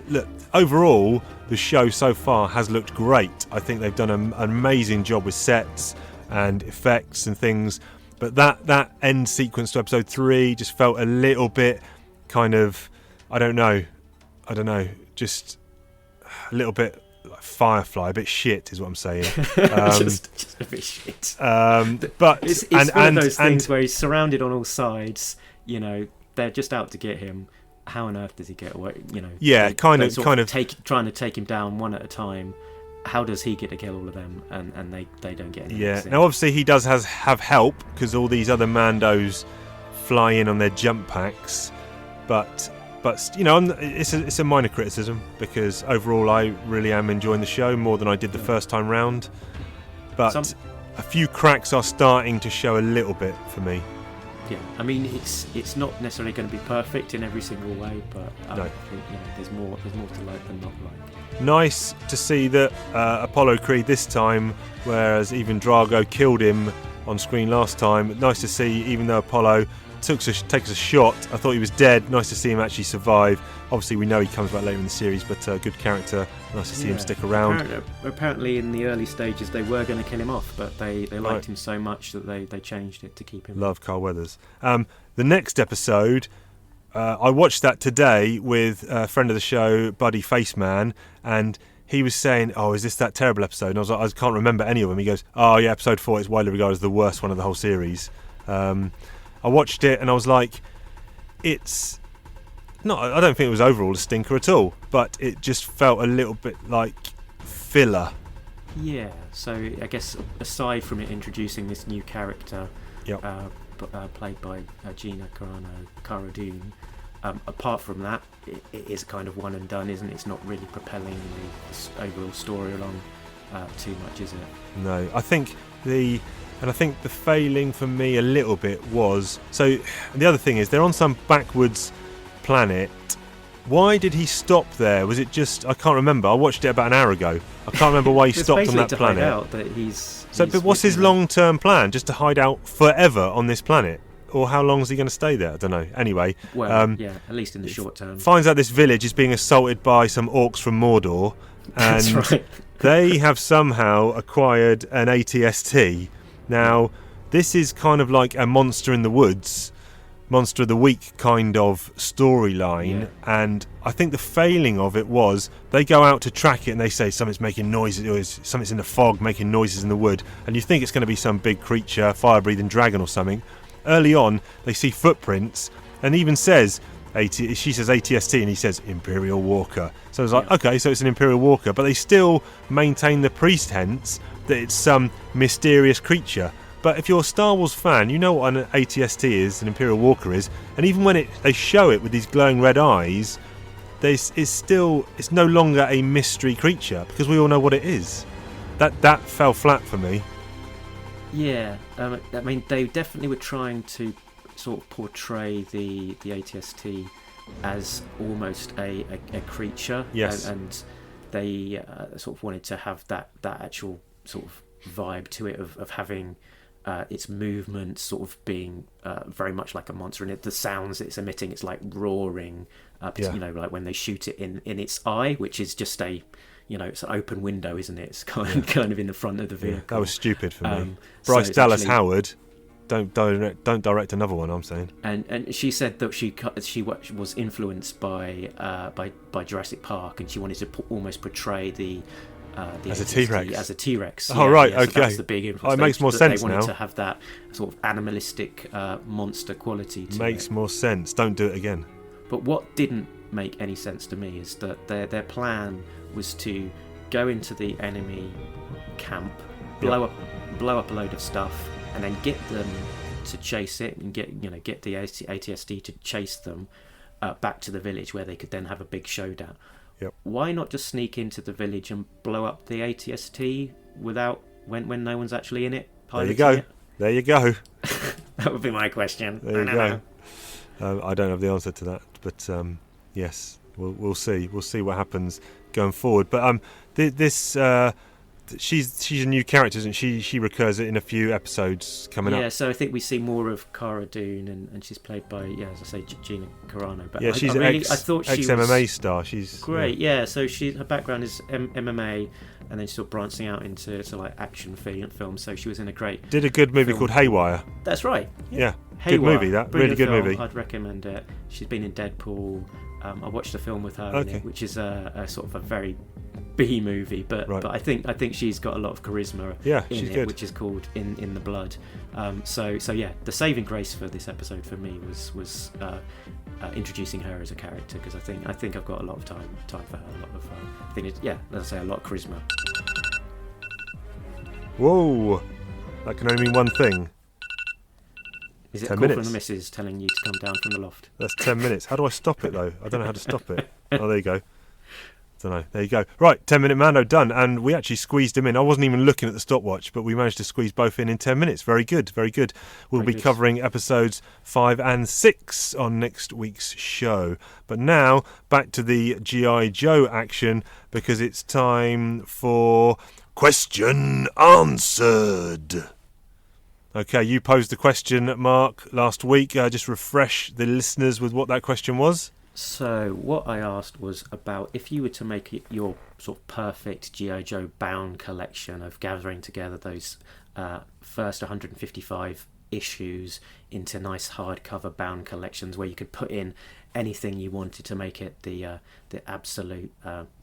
Look, overall, the show so far has looked great. I think they've done an amazing job with sets and effects and things. But that end sequence to episode 3 just felt a little bit kind of, I don't know, just a little bit like Firefly, a bit shit is what I'm saying. Just a bit shit. But it's one of those things where he's surrounded on all sides. They're just out to get him. How on earth does he get away? Trying to take him down one at a time. How does he get to kill all of them, and they don't get anything? Yeah. Now obviously he does have help because all these other Mandos fly in on their jump packs. But it's a minor criticism because overall I really am enjoying the show more than I did the first time round. But a few cracks are starting to show a little bit for me. Yeah, I mean it's not necessarily going to be perfect in every single way, but I think there's more to like than not like. Nice to see that Apollo Creed this time, whereas even Drago killed him on screen last time. Nice to see, even though Apollo takes a shot, I thought he was dead. Nice to see him actually survive. Obviously we know he comes back later in the series, but good character. Nice to see him stick around. Apparently in the early stages they were going to kill him off, but they liked him so much that they changed it to keep him. Love Carl Weathers. The next episode, I watched that today with a friend of the show, Buddy Faceman, and he was saying, is this that terrible episode? And I was like, I can't remember any of them. He goes, episode 4 is widely regarded as the worst one of the whole series. I watched it and I was like, it's not. I don't think it was overall a stinker at all, but it just felt a little bit like filler. Yeah. So I guess aside from it introducing this new character, played by Gina Carano Dune, apart from that, it is kind of one and done, isn't it? It's not really propelling the overall story along too much, is it? No, I think the failing for me a little bit was, so the other thing is they're on some backwards planet. Why did he stop there? Was it just, I can't remember, I watched it about an hour ago. I can't remember why he It's stopped on basically that to planet. hide out that he's But what's his long-term plan? Just to hide out forever on this planet? Or how long is he going to stay there? I don't know. Anyway, Well, yeah, at least in the short term. finds out this village is being assaulted by some orcs from Mordor, and That's right. they have somehow acquired an ATST. Now, this is kind of like a Monster in the Woods, Monster of the Week kind of storyline, and I think the failing of it was they go out to track it and they say something's making noises, or something's in the fog making noises in the wood, and you think it's going to be some big creature, fire-breathing dragon or something. Early on, they see footprints, and even says, she says ATST, and he says Imperial Walker. So it's like, okay, so it's an Imperial Walker, but they still maintain the pretense that it's some mysterious creature. But if you're a Star Wars fan, you know what an ATST is, an Imperial Walker is, and even when they show it with these glowing red eyes, it's no longer a mystery creature, because we all know what it is. That fell flat for me. Yeah, I mean, they definitely were trying to sort of portray the ATST as almost a creature. Yes. And they sort of wanted to have that actual sort of vibe to it of having its movements sort of being very much like a monster, and the sounds it's emitting, it's like roaring, you know, like when they shoot it in its eye, which is just it's an open window, isn't it? It's kind of in the front of the vehicle. That was stupid for me. Bryce Dallas Howard, don't direct another one. I'm saying. And she said that she was influenced by Jurassic Park, and she wanted to almost portray the as a T-Rex. As a T-Rex. Oh, right, so okay. That's the big influence. It makes more sense now. They now. wanted to have that sort of animalistic monster quality to Makes more sense. Don't do it again. But what didn't make any sense to me is that their plan was to go into the enemy camp, blow up a load of stuff, and then get them to chase it and get the ATST to chase them back to the village, where they could then have a big showdown. Yep. Why not just sneak into the village and blow up the ATST without when no one's actually in it? There you go. There you go. That would be my question. There you go. I don't have the answer to that, but yes, we'll see. We'll see what happens going forward. But she's a new character, isn't she? She recurs in a few episodes coming up. Yeah, so I think we see more of Cara Dune, and she's played by, as I say, Gina Carano. But yeah, she's an ex-MMA star. She's great. Yeah, so her background is MMA, and then she's sort of branching out into like action films. So she was in a great. Did a good movie called Haywire. That's right. Yeah, Haywire, good movie. That really good film. movie. I'd recommend it. She's been in Deadpool. I watched a film with her in it, which is a sort of a very B movie, but I think she's got a lot of charisma in it, good. which is called in the blood. So yeah, the saving grace for this episode for me was introducing her as a character, because I think I've got a lot of time for her. A lot of I think it's, let's say, a lot of charisma. Whoa, that can only mean one thing. Is it a call from the missus telling you to come down from the loft? That's 10 minutes. How do I stop it, though? I don't know how to stop it. Oh, there you go. Don't know. There you go. Right, 10-minute Mando done, and we actually squeezed him in. I wasn't even looking at the stopwatch, but we managed to squeeze both in 10 minutes. Very good, very good. We'll be covering episodes 5 and 6 on next week's show. But now, back to the G.I Joe action, because it's time for Question Answered. Okay, you posed the question, Mark, last week. Just refresh the listeners with what that question was. So what I asked was about if you were to make it your sort of perfect G.I Joe bound collection of gathering together those first 155 issues into nice hardcover bound collections where you could put in anything you wanted to make it the absolute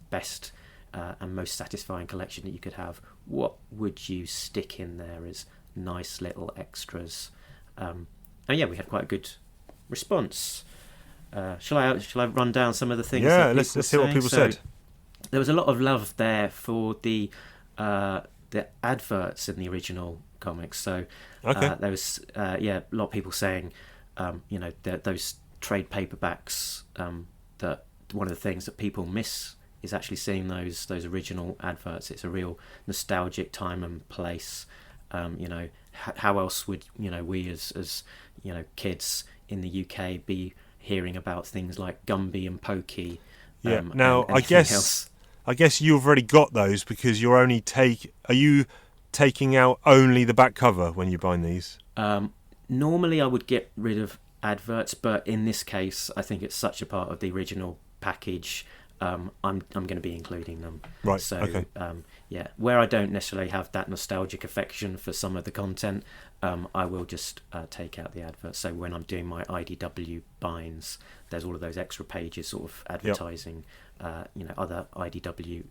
best and most satisfying collection that you could have, what would you stick in there as nice little extras? And yeah, we had quite a good response. Shall I run down some of the things? Yeah, let's hear what people said. There was a lot of love there for the adverts in the original comics. So there was a lot of people saying, those trade paperbacks. That one of the things that people miss is actually seeing those original adverts. It's a real nostalgic time and place. How else would we as kids in the UK be hearing about things like Gumby and Pokey? Now I guess I guess you've already got those because you're only Are you taking out only the back cover when you bind these? Normally, I would get rid of adverts, but in this case, I think it's such a part of the original package. I'm going to be including them. Right. So, okay. Yeah, where I don't necessarily have that nostalgic affection for some of the content, I will just take out the adverts. So when I'm doing my IDW binds, there's all of those extra pages, sort of advertising, other IDW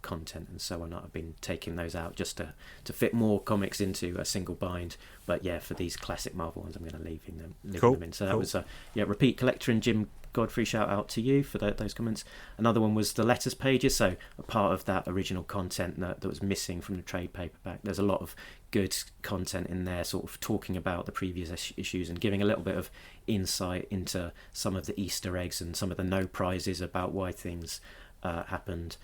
content and so on. I've been taking those out just to fit more comics into a single bind. But yeah, for these classic Marvel ones, I'm going to leave them in. So that was Repeat Collector and Jim Godfrey, shout out to you for those comments. Another one was the letters pages, so a part of that original content that was missing from the trade paperback. There's a lot of good content in there, sort of talking about the previous issues and giving a little bit of insight into some of the Easter eggs and some of the no prizes about why things happened.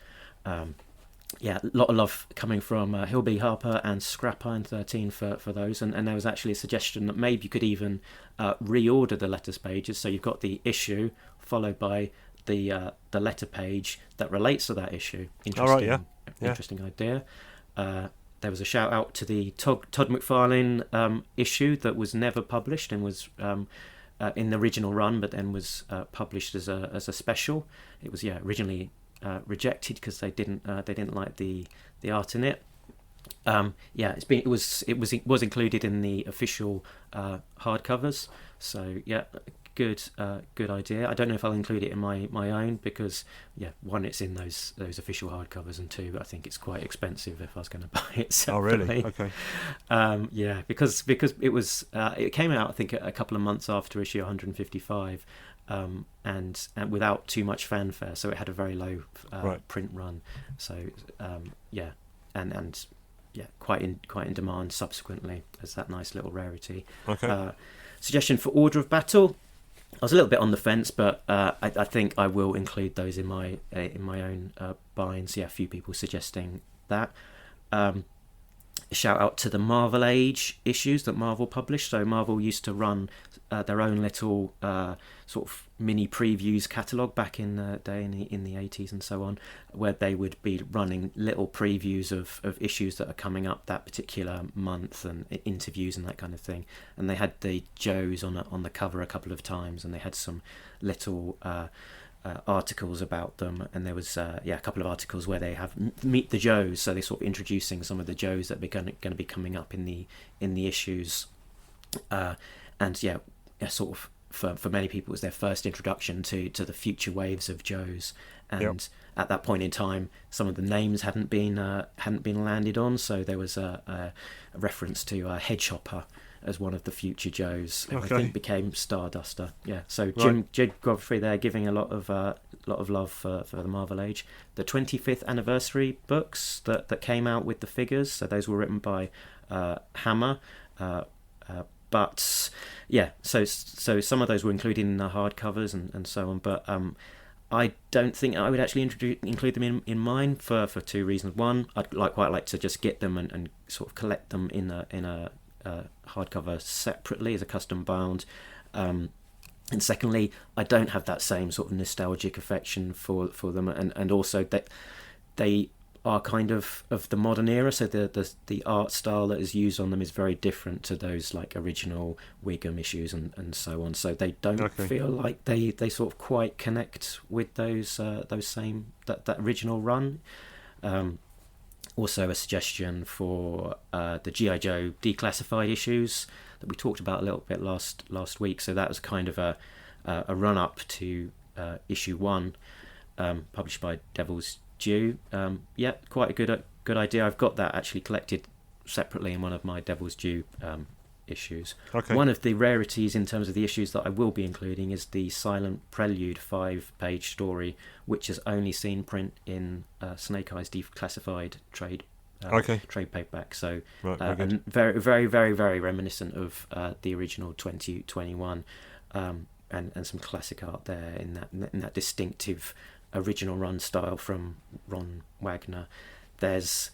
A lot of love coming from Hilby Harper and Scrap Iron 13 for those, and there was actually a suggestion that maybe you could even reorder the letters pages, so you've got the issue followed by the letter page that relates to that issue. Interesting idea. There was a shout out to the Todd McFarlane issue that was never published and was in the original run, but then was published as a special. It was originally rejected because they didn't like the art in it. It was included in the official hardcovers. So good idea. I don't know if I'll include it in my own because one, it's in those official hardcovers, and two, I think it's quite expensive if I was going to buy it separately. Oh really? Okay. Because it was it came out I think a couple of months after issue 155. And without too much fanfare, so it had a very low print run. So quite in demand subsequently as that nice little rarity. Okay. Suggestion for Order of Battle. I was a little bit on the fence, but I think I will include those in my own binds. A few people suggesting that. Shout out to the Marvel Age issues that Marvel published. So Marvel used to run their own little sort of mini previews catalogue back in the day in the 80s and so on, where they would be running little previews of issues that are coming up that particular month and interviews and that kind of thing. And they had the Joes on the cover a couple of times, and they had some little articles about them, and there was a couple of articles where they have Meet the Joes, so they're sort of introducing some of the Joes that are going to be coming up in the issues, sort of for many people it was their first introduction to the future waves of Joes, and at that point in time some of the names hadn't been landed on, so there was a reference to Hedgehopper as one of the future Joes, who I think became Starduster. So Jim Godfrey there giving a lot of love for the Marvel Age. The 25th anniversary books that came out with the figures, so those were written by Hammer, but so some of those were included in the hardcovers and so on, but I don't think I would actually include them in mine for two reasons. One, I'd quite like to just get them and sort of collect them in a hardcover separately as a custom bound, and secondly, I don't have that same sort of nostalgic affection for them, and also that they are kind of the modern era, so the art style that is used on them is very different to those like original Wiggum issues and so on, so they don't feel like they sort of quite connect with those same that original run. Also a suggestion for the G.I Joe declassified issues that we talked about a little bit last week. So that was kind of a run-up to issue 1, published by Devil's Due. Quite a good idea. I've got that actually collected separately in one of my Devil's Due issues. One of the rarities in terms of the issues that I will be including is the Silent Prelude 5-page story, which has only seen print in Snake Eyes declassified trade paperback. So and very very very very reminiscent of the original 2021, and some classic art there in that distinctive original run style from Ron Wagner. There's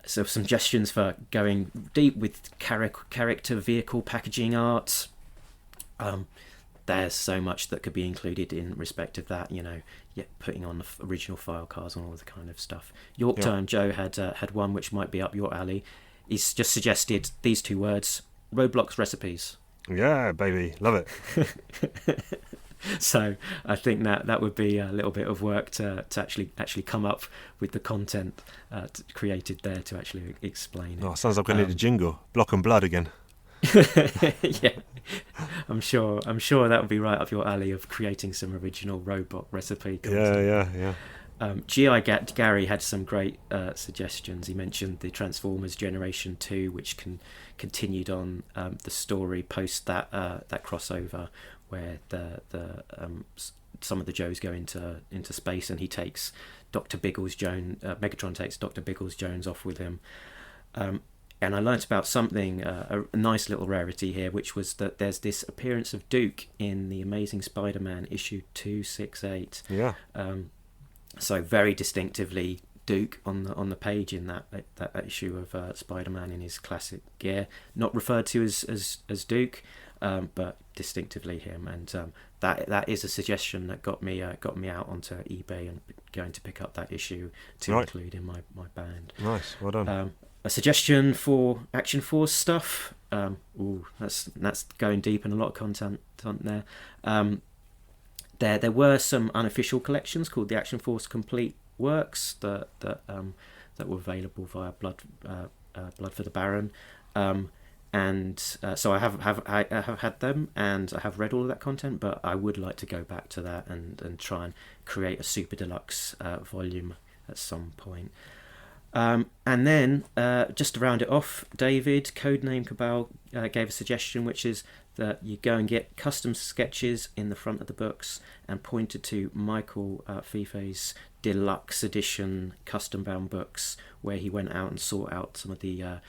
some suggestions for going deep with character vehicle packaging art. there's so much that could be included in respect of that, putting on the original file cards and all the kind of stuff. Yorktown Joe had one which might be up your alley. He's just suggested these 2 words: Roblox recipes. Yeah, baby, love it. So I think that would be a little bit of work to actually come up with the content created there to actually explain it. Oh, sounds like I need a jingle. Block and blood again. Yeah, I'm sure that would be right up your alley of creating some original robot recipe content. Yeah. G.I. Gary had some great suggestions. He mentioned the Transformers Generation 2, which continued on the story post that crossover, where some of the Joes go into space, and he takes Dr. Megatron takes Dr. Biggles Jones off with him. And I learnt about something, a nice little rarity here, which was that there's this appearance of Duke in the Amazing Spider-Man issue 268. Yeah. So very distinctively Duke on the page in that issue of Spider-Man in his classic gear, not referred to as Duke, but distinctively him. And that is a suggestion that got me out onto eBay and going to pick up that issue to include in my band. Nice, well done. A suggestion for Action Force stuff. That's going deep in a lot of content there. There were some unofficial collections called the Action Force Complete Works that were available via Blood for the Baron, so I have had them, and I have read all of that content. But I would like to go back to that and try and create a super deluxe volume at some point. And then, just to round it off, David, codename Cabal, gave a suggestion, which is that you go and get custom sketches in the front of the books, and pointed to Michael Fife's deluxe edition custom bound books, where he went out and sought out some of the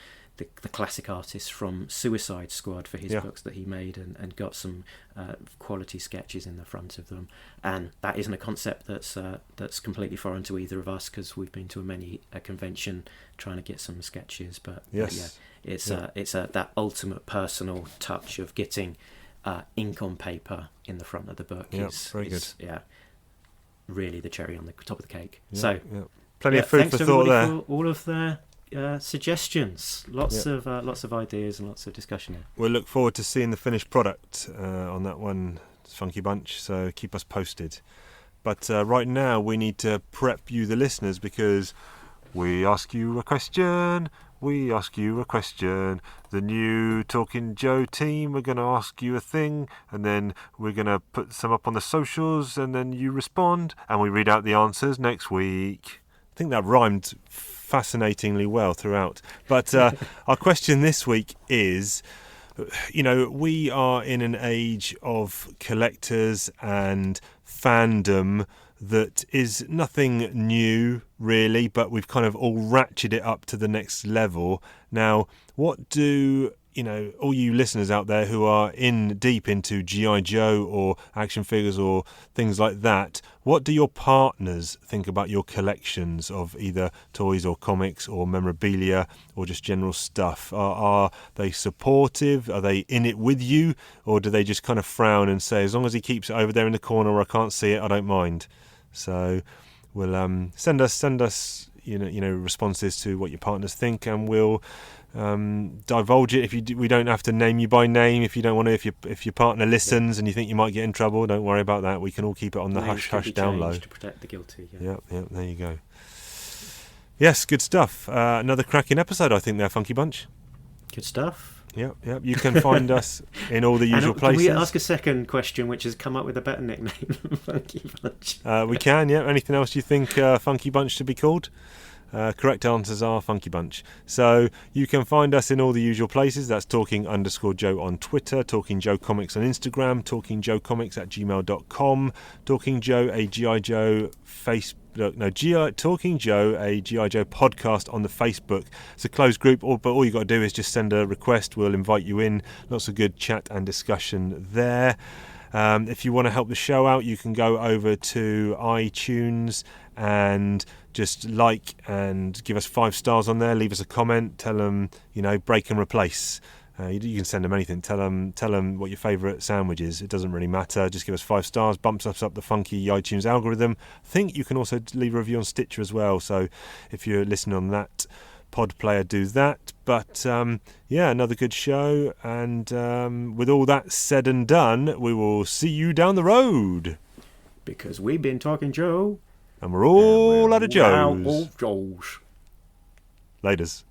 classic artists from Suicide Squad for his books that he made, and got some quality sketches in the front of them. And that isn't a concept that's completely foreign to either of us, because we've been to a convention trying to get some sketches. But it's that ultimate personal touch of getting ink on paper in the front of the book. Very good. Yeah, really the cherry on the top of the cake. Plenty of food for thought there. For all of their suggestions, lots of ideas and lots of discussion here. We'll look forward to seeing the finished product on that one, Funky Bunch, so keep us posted. But right now we need to prep you, the listeners, because we ask you a question. The new Talking Joe team are going to ask you a thing, and then we're going to put some up on the socials, and then you respond, and we read out the answers next week. I think that rhymed fascinatingly well throughout. But our question this week is, we are in an age of collectors and fandom that is nothing new really, but we've kind of all ratcheted it up to the next level. Now, what do all you listeners out there who are deep into G.I Joe or action figures or things like that, what do your partners think about your collections of either toys or comics or memorabilia or just general stuff? Are they supportive? Are they in it with you? Or do they just kind of frown and say, as long as he keeps it over there in the corner where I can't see it, I don't mind? So we'll send us responses to what your partners think, and we'll divulge it. We don't have to name you by name if you don't want to. If your partner listens and you think you might get in trouble, don't worry about that. We can all keep it on the hush down low to protect the guilty. Yeah, there you go. Yes, good stuff. Another cracking episode, I think, there, Funky Bunch. Good stuff. Yep. You can find us in all the usual places. Can we ask a second question, which has come up with a better nickname, Funky Bunch? We can, yeah. Anything else you think Funky Bunch should be called? Correct answers are Funky Bunch. So you can find us in all the usual places. That's Talking_Joe on Twitter, Talking Joe Comics on Instagram, TalkingJoeComics@gmail.com, Talking Joe, a G.I Joe Talking Joe, a G.I Joe podcast on the Facebook. It's a closed group, but all you got to do is just send a request. We'll invite you in. Lots of good chat and discussion there. If you want to help the show out, you can go over to iTunes and just like and give us 5 stars on there. Leave us a comment. Tell them, break and replace. You can send them anything. Tell them what your favourite sandwich is. It doesn't really matter. Just give us 5 stars. Bumps us up the funky iTunes algorithm. I think you can also leave a review on Stitcher as well. So if you're listening on that pod player, do that. But another good show. And with all that said and done, we will see you down the road. Because we've been talking Joe. And we're all out of Joes. Joes. Laters.